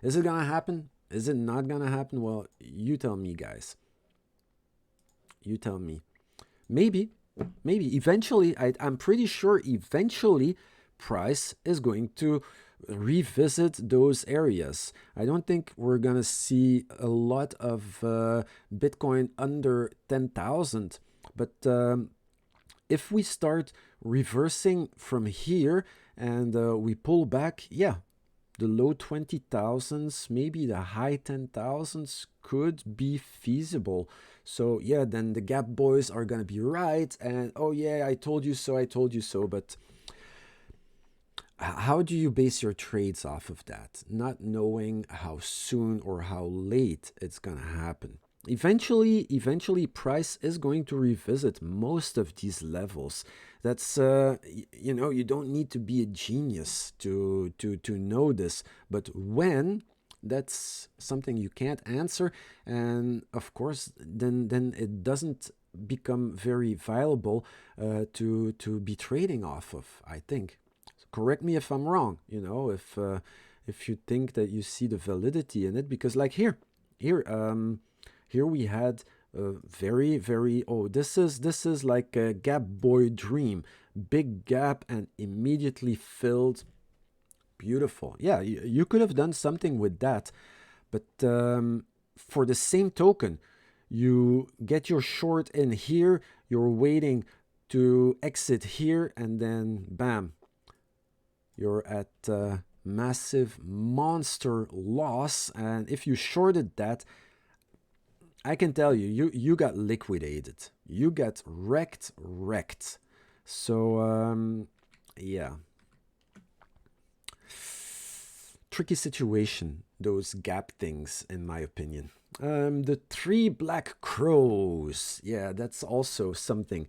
Is it gonna happen? Is it not gonna happen? Well, you tell me, guys. You tell me. Maybe eventually, I'm pretty sure eventually price is going to revisit those areas. I don't think we're gonna see a lot of Bitcoin under 10,000, but if we start reversing from here and we pull back, yeah, the low 20,000s, maybe the high 10,000s could be feasible. So yeah, then the gap boys are gonna be right, and oh yeah, I told you so, but how do you base your trades off of that? Not knowing how soon or how late it's gonna happen. Eventually price is going to revisit most of these levels. That's you don't need to be a genius to know this, but when, that's something you can't answer, and of course then it doesn't become very viable to be trading off of, I think. Correct me if I'm wrong, if you think that you see the validity in it, because like here we had a very this is like a gap boy dream, big gap and immediately filled. Beautiful. Yeah, you could have done something with that, but for the same token, you get your short in here, you're waiting to exit here, and then bam, you're at massive monster loss. And if you shorted that, I can tell you got liquidated. You got wrecked. So yeah, tricky situation, those gap things, in my opinion. The three black crows, yeah, that's also something.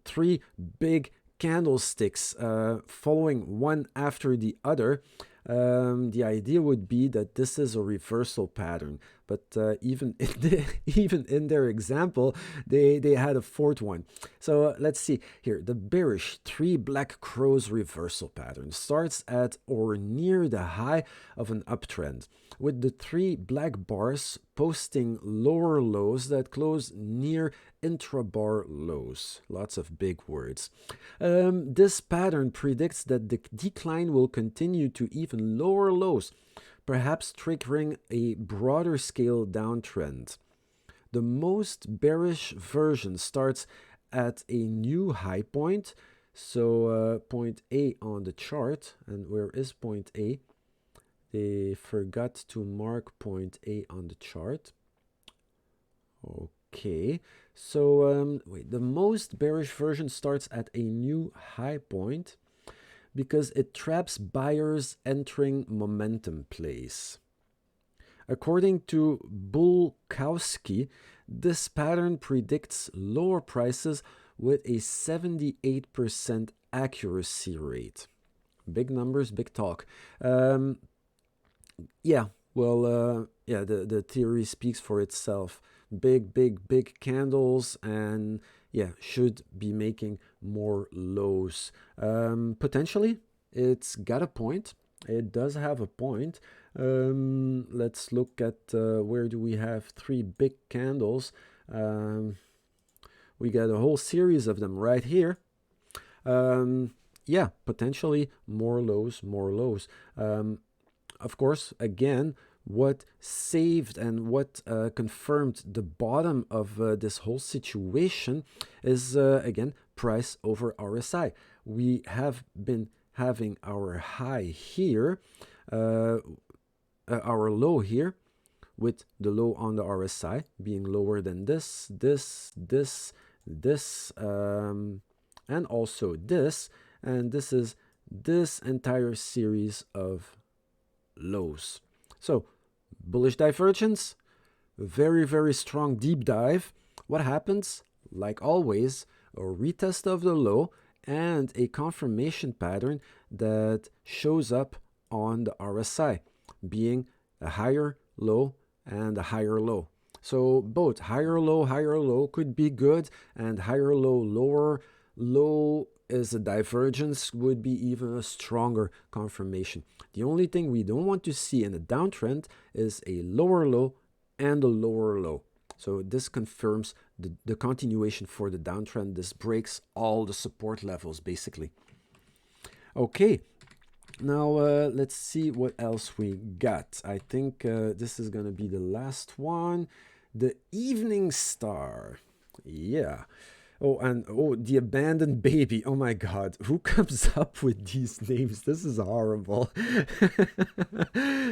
Three big candlesticks following one after the other. The idea would be that this is a reversal pattern, but even in their example, they had a fourth one. So let's see here. The bearish three black crows reversal pattern starts at or near the high of an uptrend, with the three black bars posting lower lows that close near intrabar lows. Lots of big words. This pattern predicts that the decline will continue to even lower lows, perhaps triggering a broader scale downtrend. The most bearish version starts at a new high point. So point A on the chart, and where is point A? They forgot to mark point A on the chart. Okay, so wait, the most bearish version starts at a new high point because it traps buyers entering momentum plays. According to Bulkowski, this pattern predicts lower prices with a 78% accuracy rate. Big numbers, big talk. Yeah, well, yeah, the theory speaks for itself. Big candles, and yeah, should be making more lows. Potentially, it's got a point. It does have a point. Let's look at where do we have three big candles. We got a whole series of them right here. Yeah, potentially more lows. Of course, again, what saved and what confirmed the bottom of this whole situation is, again, price over RSI. We have been having our high here, our low here, with the low on the RSI being lower than this, and also this, and this is this entire series of lows. So bullish divergence, very, very strong deep dive. What happens? Like always, a retest of the low and a confirmation pattern that shows up on the RSI, being a higher low and a higher low. So both higher low could be good, and higher low, lower low is a divergence, would be even a stronger confirmation. The only thing we don't want to see in a downtrend is a lower low and a lower low. So this confirms the continuation for the downtrend. This breaks all the support levels, basically. Okay, now let's see what else we got. I think this is going to be the last one. The evening star. Yeah. Oh, and the abandoned baby. Oh my God, who comes up with these names? This is horrible.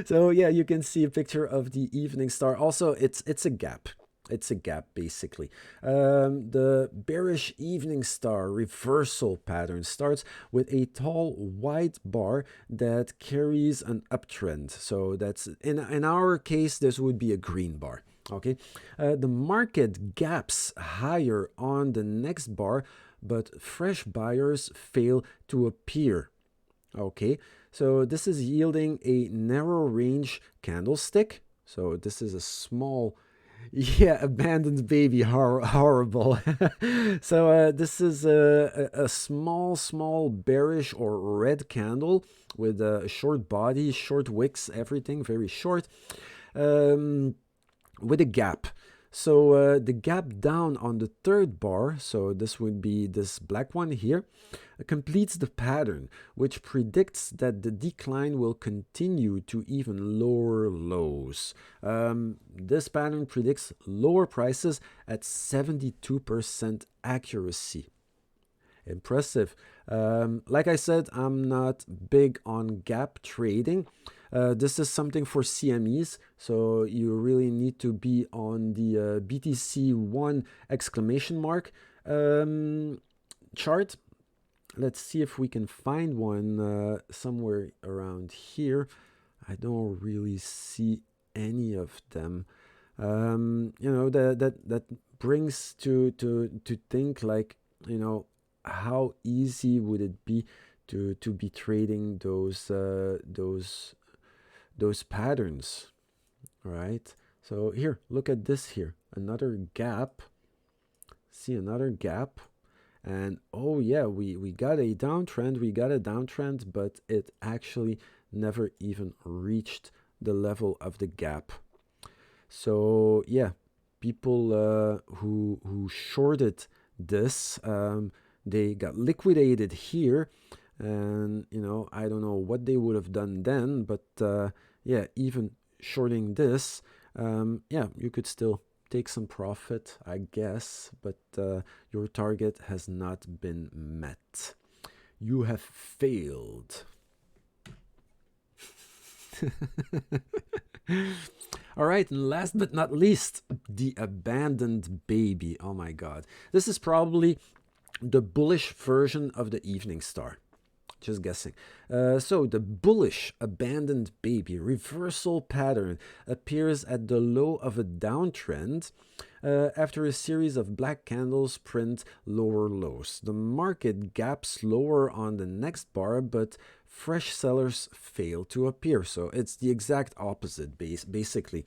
So yeah, you can see a picture of the evening star. Also, it's a gap. It's a gap, basically. The bearish evening star reversal pattern starts with a tall white bar that carries an uptrend. So that's, in our case, this would be a green bar. Okay, the market gaps higher on the next bar, but fresh buyers fail to appear. Okay, so this is yielding a narrow range candlestick. So this is a small, yeah, abandoned baby, horrible. So this is a small bearish or red candle with a short body, short wicks, everything very short. With a gap. So the gap down on the third bar, so this would be this black one here, completes the pattern, which predicts that the decline will continue to even lower lows. This pattern predicts lower prices at 72% accuracy. Impressive. Like I said, I'm not big on gap trading. This is something for CMEs, so you really need to be on the BTC1 exclamation mark chart. Let's see if we can find one somewhere around here. I don't really see any of them. You know, that brings to think, like, you know, how easy would it be to be trading those patterns, right? So here, look at this here, another gap. See, another gap. And oh yeah, we got a downtrend, but it actually never even reached the level of the gap. So yeah, people who shorted this, they got liquidated here. And, you know, I don't know what they would have done then, but yeah, even shorting this, yeah, you could still take some profit, I guess, but your target has not been met. You have failed. All right, and last but not least, the abandoned baby. Oh my God. This is probably the bullish version of the evening star. Just guessing. So the bullish abandoned baby reversal pattern appears at the low of a downtrend after a series of black candles print lower lows. The market gaps lower on the next bar, but fresh sellers fail to appear. So it's the exact opposite, basically,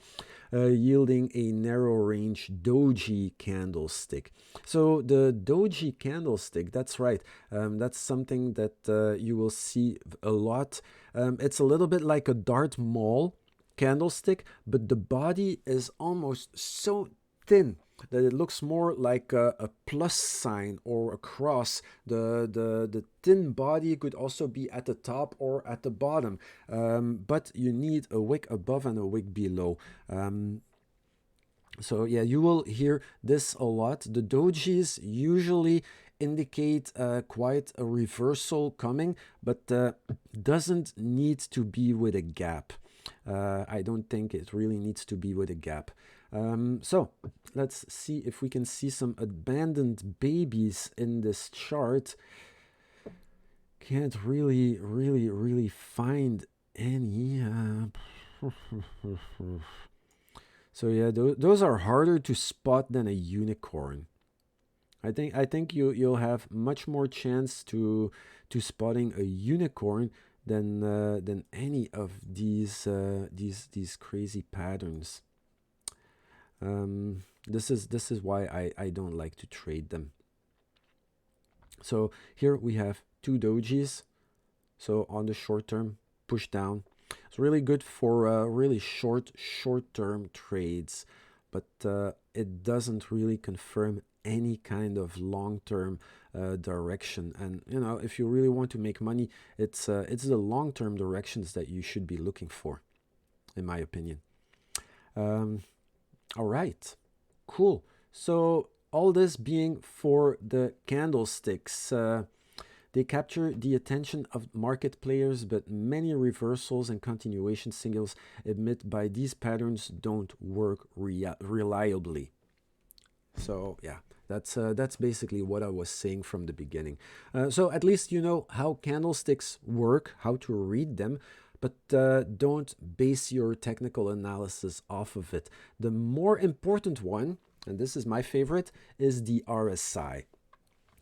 yielding a narrow range doji candlestick. So the doji candlestick, that's right, that's something that you will see a lot. It's a little bit like a Dart Mall candlestick, but the body is almost so thin. that it looks more like a plus sign or a cross. The thin body could also be at the top or at the bottom, but you need a wick above and a wick below. So yeah, you will hear this a lot. The dojis usually indicate quite a reversal coming, but doesn't need to be with a gap. I don't think it really needs to be with a gap. So let's see if we can see some abandoned babies in this chart. Can't really find any. So yeah, those are harder to spot than a unicorn. I think you'll have much more chance to spotting a unicorn than any of these crazy patterns. This is why I don't like to trade them. So here we have two dojis. So on the short term, push down. It's really good for really short-term trades, but it doesn't really confirm any kind of long-term direction. And you know, if you really want to make money, it's the long-term directions that you should be looking for, in my opinion. All right, cool. So all this being for the candlesticks. They capture the attention of market players, but many reversals and continuation signals emit by these patterns don't work reliably. So yeah, that's basically what I was saying from the beginning. So at least you know how candlesticks work, how to read them, but don't base your technical analysis off of it. The more important one, and this is my favorite, is the RSI.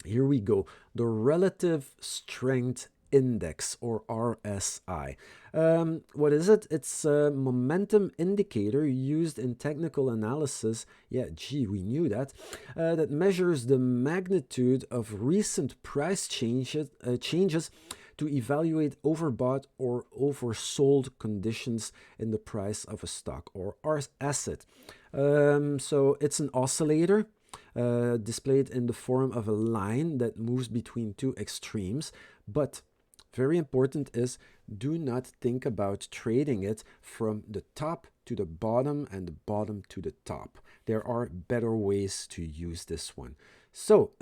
Here we go, the relative strength index, or RSI. What is it? It's a momentum indicator used in technical analysis. Yeah, gee, we knew that. That measures the magnitude of recent price changes to evaluate overbought or oversold conditions in the price of a stock or asset. So it's an oscillator. Displayed in the form of a line that moves between two extremes. But very important is, do not think about trading it from the top to the bottom and the bottom to the top. There are better ways to use this one. So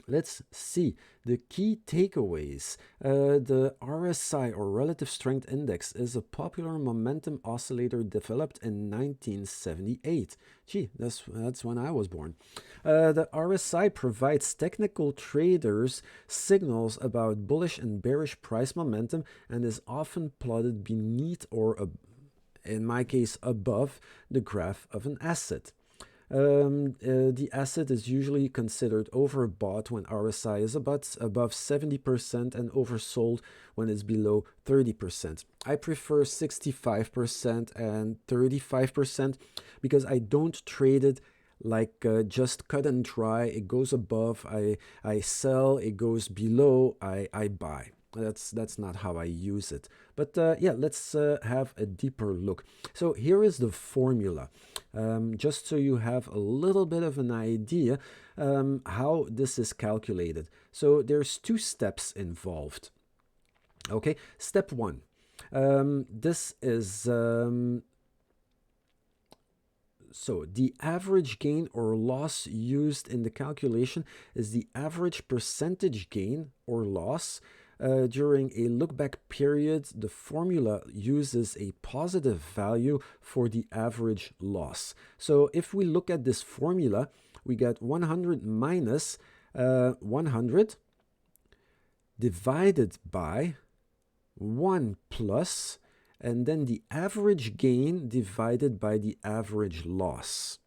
let's see the key takeaways. The RSI, or Relative Strength Index, is a popular momentum oscillator developed in 1978. Gee, that's when I was born. The RSI provides technical traders signals about bullish and bearish price momentum and is often plotted beneath or, in my case, above the graph of an asset. The asset is usually considered overbought when RSI is above 70% and oversold when it's below 30%. I prefer 65% and 35% because I don't trade it like just cut and dry. It goes above, I sell, it goes below, I buy. That's not how I use it. But yeah, let's have a deeper look. So here is the formula, just so you have a little bit of an idea how this is calculated. So there's two steps involved. Okay, step one. This is so the average gain or loss used in the calculation is the average percentage gain or loss during a look-back period. The formula uses a positive value for the average loss. So if we look at this formula, we get 100 minus 100 divided by 1 plus, and then the average gain divided by the average loss.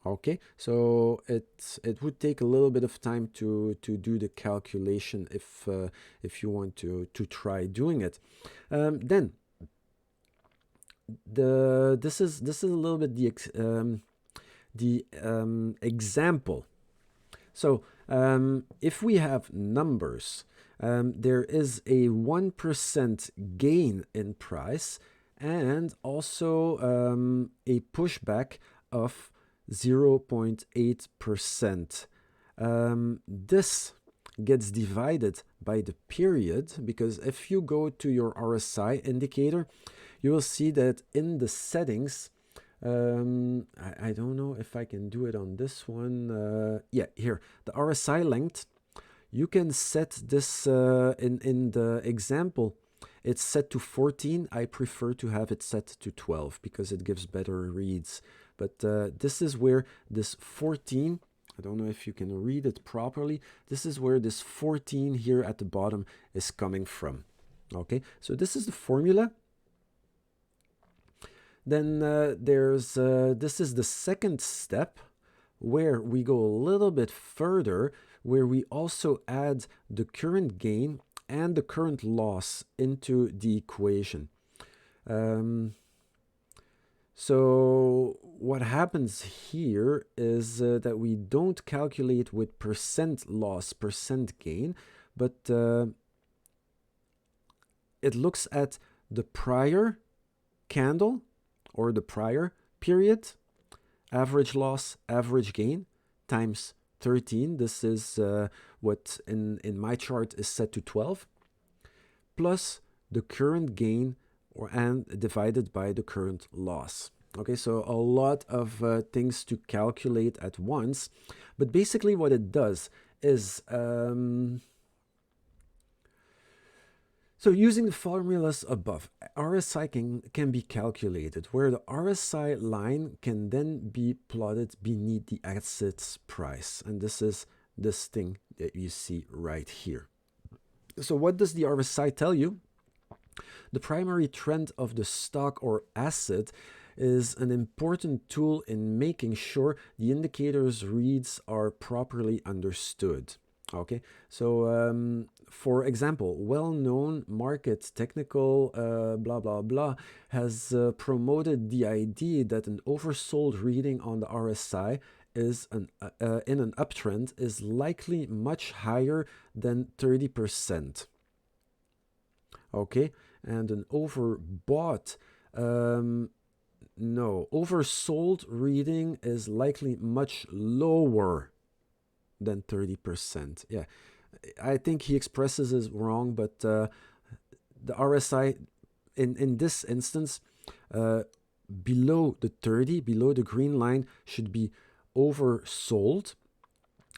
Okay, so it would take a little bit of time to do the calculation if you want to try doing it. Then this is a little bit the example. So if we have numbers, there is a 1% gain in price and also a pushback of 0.8%. This gets divided by the period, because if you go to your RSI indicator, you will see that in the settings, I don't know if I can do it on this one. Yeah, here, the RSI length, you can set this in the example. It's set to 14. I prefer to have it set to 12 because it gives better reads. But this is where this 14, I don't know if you can read it properly. This is where this 14 here at the bottom is coming from. Okay, so this is the formula. Then this is the second step where we go a little bit further, where we also add the current gain and the current loss into the equation. So what happens here is that we don't calculate with percent loss, percent gain, but it looks at the prior candle or the prior period, average loss, average gain, times 13. This is what in my chart is set to 12, plus the current gain and divided by the current loss. Okay, so a lot of things to calculate at once, but basically what it does is so using the formulas above, RSI can be calculated, where the RSI line can then be plotted beneath the asset's price. And this is this thing that you see right here. So what does the RSI tell you? The primary trend of the stock or asset is an important tool in making sure the indicator's reads are properly understood. Okay, so for example, well-known market technical blah blah blah has promoted the idea that an oversold reading on the RSI is in an uptrend is likely much higher than 30%. Okay, and an overbought no, oversold reading is likely much lower than 30%. Yeah, I think he expresses it wrong, but the RSI in this instance, below the 30, below the green line, should be oversold.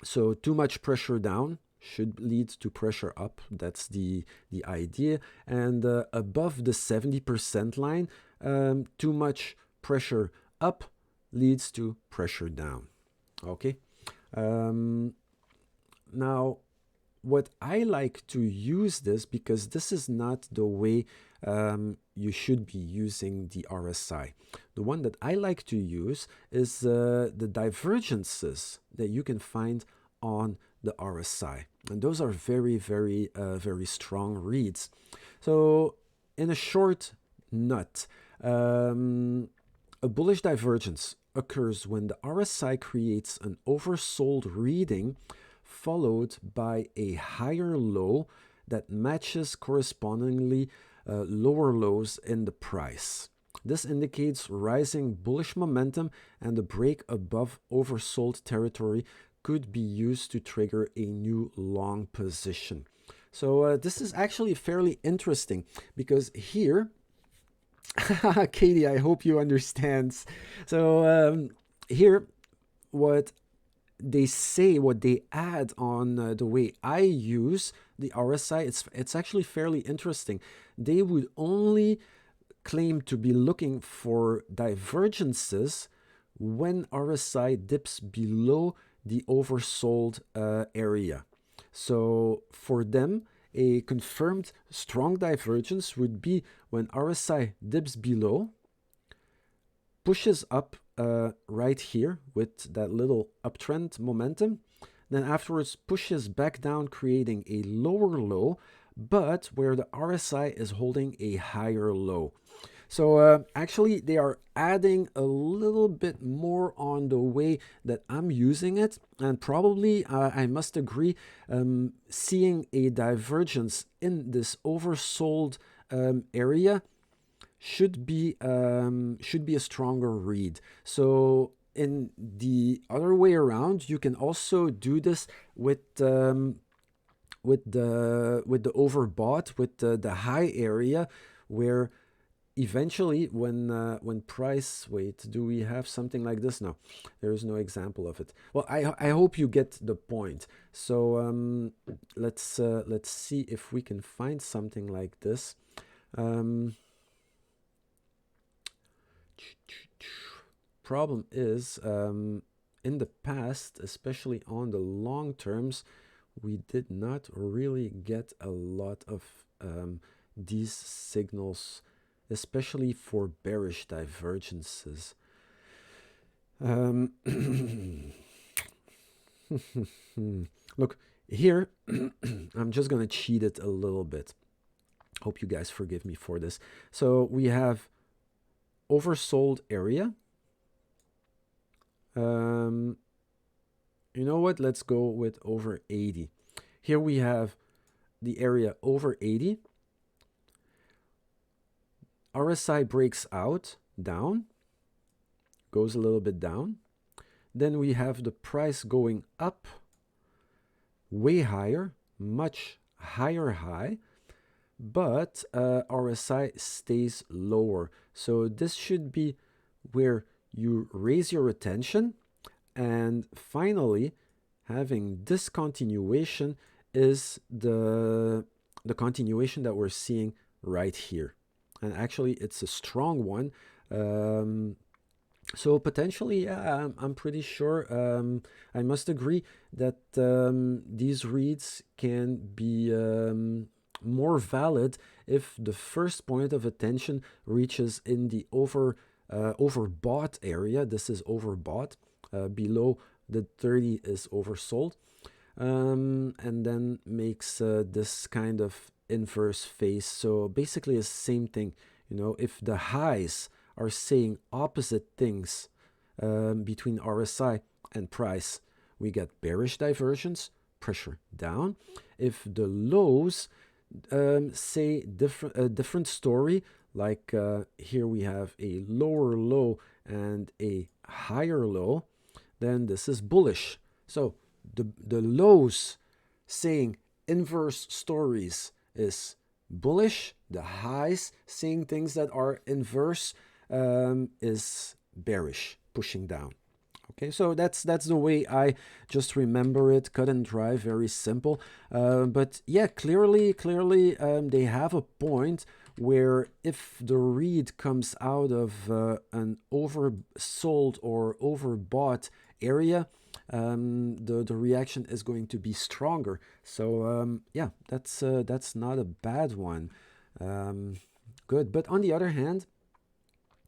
So too much pressure down should lead to pressure up. That's the idea. And above the 70% line, too much pressure up leads to pressure down. Okay. Now, what I like to use this, because this is not the way you should be using the RSI. The one that I like to use is the divergences that you can find on the RSI. And those are very, very, very strong reads. So in a short nut, a bullish divergence occurs when the RSI creates an oversold reading followed by a higher low that matches correspondingly lower lows in the price. This indicates rising bullish momentum, and the break above oversold territory could be used to trigger a new long position. So this is actually fairly interesting, because here, Katie, I hope you understand. So here, what they say, what they add on the way I use the RSI, it's actually fairly interesting. They would only claim to be looking for divergences when RSI dips below the oversold area. So for them, a confirmed strong divergence would be when RSI dips below, pushes up right here with that little uptrend momentum, then afterwards pushes back down, creating a lower low, but where the RSI is holding a higher low. So actually, they are adding a little bit more on the way that I'm using it. And probably, I must agree, seeing a divergence in this oversold area should be a stronger read. So in the other way around, you can also do this with the overbought, with the high area, where eventually when price, wait, do we have something like this? No, there is no example of it. Well, I hope you get the point. So let's see if we can find something like this. Problem is, in the past, especially on the long terms, we did not really get a lot of these signals, especially for bearish divergences. Look, here, I'm just going to cheat it a little bit. Hope you guys forgive me for this. So we have oversold area. You know what? Let's go with over 80. Here we have the area over 80. RSI breaks out, down, goes a little bit down. Then we have the price going up, way higher, much higher high, but RSI stays lower. So this should be where you raise your attention. And finally, having this continuation is the continuation that we're seeing right here. And actually, it's a strong one. So potentially, yeah, I'm pretty sure, I must agree that these reads can be more valid if the first point of attention reaches in the overbought area. This is overbought. Below the 30 is oversold, and then makes this kind of inverse phase. So basically the same thing, you know, if the highs are saying opposite things between RSI and price, we get bearish divergence, pressure down. If the lows say different story, like here we have a lower low and a higher low, then this is bullish. So the lows saying inverse stories is bullish. The highs saying things that are inverse is bearish, pushing down. Okay, so that's the way I just remember it, cut and dry, very simple. But yeah, clearly they have a point where if the read comes out of an oversold or overbought area, the reaction is going to be stronger. So yeah, that's not a bad one. Good. But on the other hand,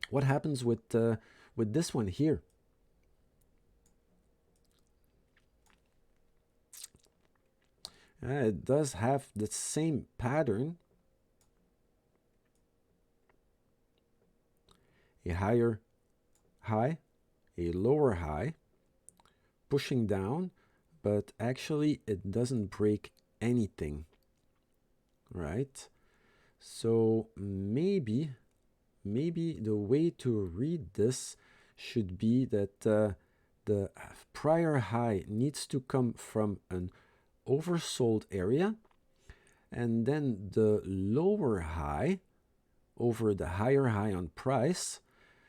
what happens with this one here? It does have the same pattern. A higher high, a lower high, pushing down, but actually it doesn't break anything, right? So maybe the way to read this should be that the prior high needs to come from an oversold area, and then the lower high over the higher high on price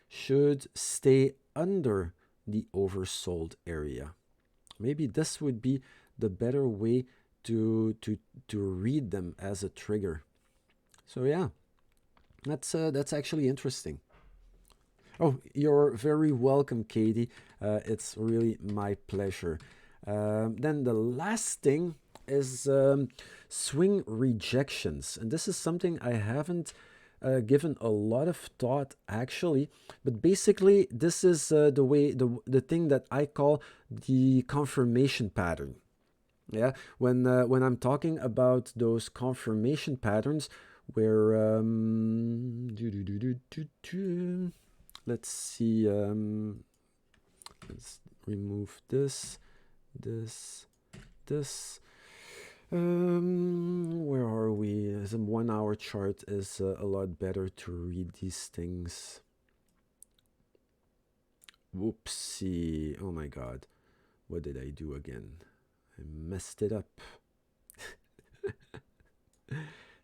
should stay under the oversold area. Maybe this would be the better way to read them as a trigger. So yeah, that's actually interesting. Oh, you're very welcome, Katie. It's really my pleasure. Then the last thing is swing rejections, and this is something I haven't given a lot of thought actually, but basically this is the thing that I call the confirmation pattern. Yeah, when I'm talking about those confirmation patterns where let's see, let's remove this. Where are we? The 1 hour chart is a lot better to read these things. Whoopsie. Oh my God. What did I do again? I messed it up.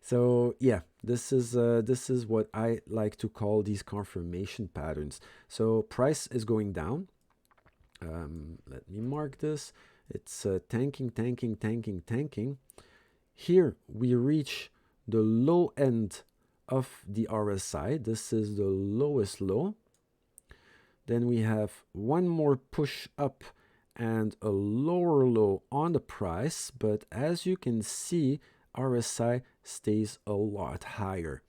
So yeah, this is what I like to call these confirmation patterns. So price is going down. Let me mark this. It's tanking, tanking, tanking, tanking. Here we reach the low end of the RSI. This is the lowest low. Then we have one more push up and a lower low on the price. But as you can see, RSI stays a lot higher.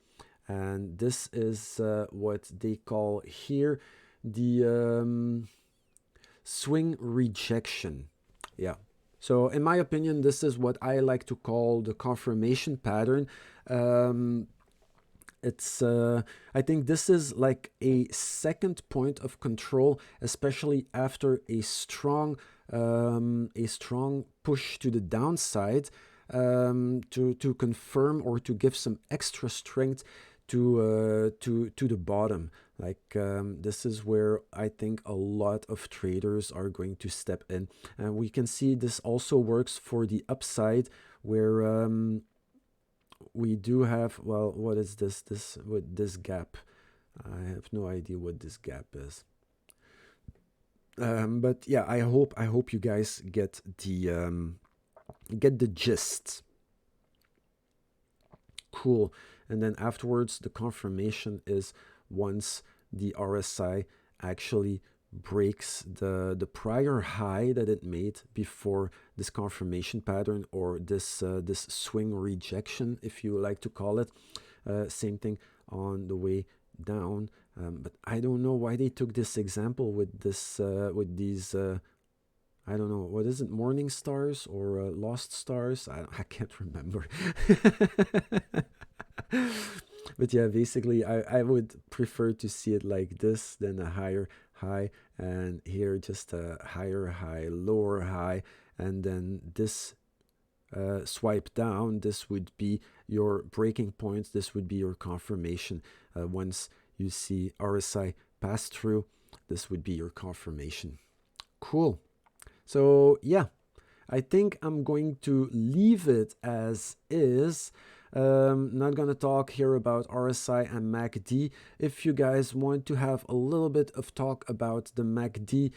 And this is what they call here the swing rejection. Yeah. So in my opinion, this is what I like to call the confirmation pattern. I think this is like a second point of control, especially after a strong push to the downside, to confirm or to give some extra strength to the bottom. Like this is where I think a lot of traders are going to step in, and we can see this also works for the upside, where we do have, well, what is this with this gap? I have no idea what this gap is. But yeah, I hope you guys get the gist. Cool. And then afterwards, the confirmation is once the RSI actually breaks the prior high that it made before this confirmation pattern, or this swing rejection, if you like to call it. Same thing on the way down. But I don't know why they took this example with this with these I don't know, what is it, morning stars or lost stars? I can't remember. But yeah, basically I would prefer to see it like this than a higher high, and here just a higher high, lower high, and then this swipe down. This would be your breaking point. This would be your confirmation. Once you see RSI pass through, this would be your confirmation. Cool. So yeah, I think I'm going to leave it as is. Not gonna talk here about RSI and MACD. If you guys want to have a little bit of talk about the MACD,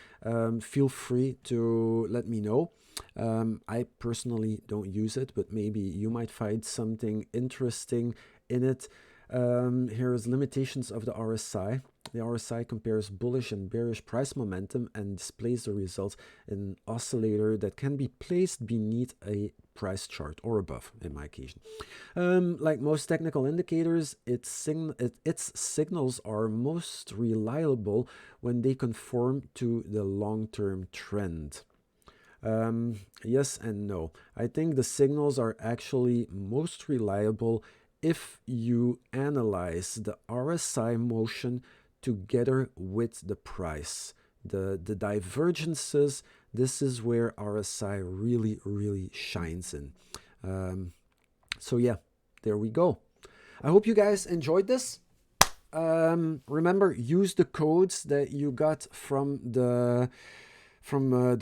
feel free to let me know. I personally don't use it, but maybe you might find something interesting in it. Here's limitations of the RSI. The RSI compares bullish and bearish price momentum and displays the results in an oscillator that can be placed beneath a price chart or above, in my case. Like most technical indicators, its signals are most reliable when they conform to the long-term trend. Yes and no. I think the signals are actually most reliable if you analyze the RSI motion together with the price. The divergences, this is where RSI really shines in. So yeah, there we go. I hope you guys enjoyed this. Remember, use the codes that you got from the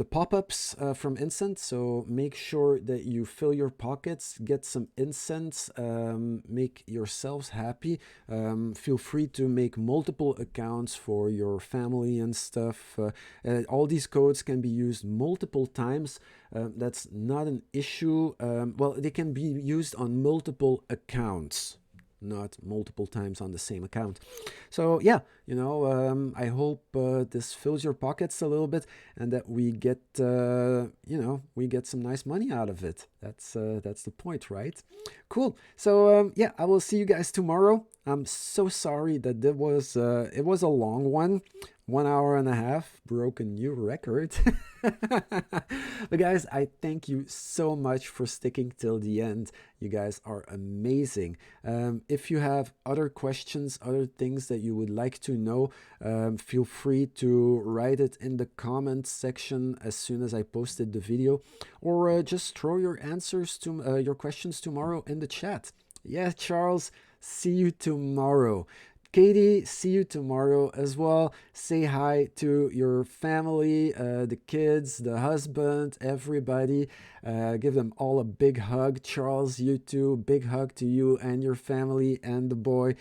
pop-ups from Incense. So make sure that you fill your pockets, get some incense, make yourselves happy. Feel free to make multiple accounts for your family and stuff. All these codes can be used multiple times. That's not an issue. Well, they can be used on multiple accounts, not multiple times on the same account. So yeah, you know, I hope this fills your pockets a little bit, and that we get, you know, we get some nice money out of it. That's the point, right? Cool. So yeah, I will see you guys tomorrow. I'm so sorry that it was a long one. 1 hour and a half, broke a new record. But guys, I thank you so much for sticking till the end. You guys are amazing. If you have other questions, other things that you would like to know, feel free to write it in the comments section as soon as I posted the video, or just throw your answers to your questions tomorrow in the chat. Yeah, Charles, see you tomorrow. Katie, see you tomorrow as well. Say hi to your family, the kids, the husband, everybody. Give them all a big hug. Charles, you too. Big hug to you and your family and the boy.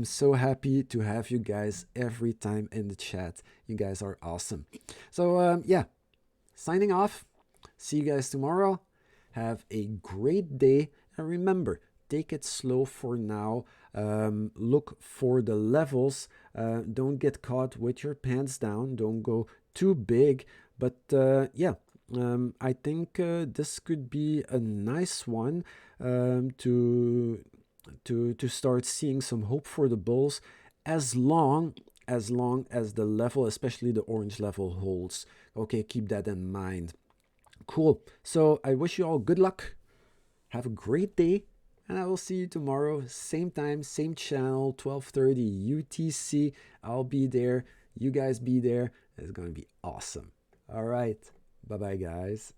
So happy to have you guys every time in the chat. You guys are awesome. So, yeah, signing off. See you guys tomorrow. Have a great day. And remember, take it slow for now. Look for the levels. Don't get caught with your pants down. Don't go too big. But yeah, I think this could be a nice one to start seeing some hope for the bulls, as long as the level, especially the orange level, holds. Okay, keep that in mind. Cool. So I wish you all good luck. Have a great day. And I will see you tomorrow, same time, same channel, 12:30 UTC. I'll be there. You guys be there. It's going to be awesome. All right. Bye-bye, guys.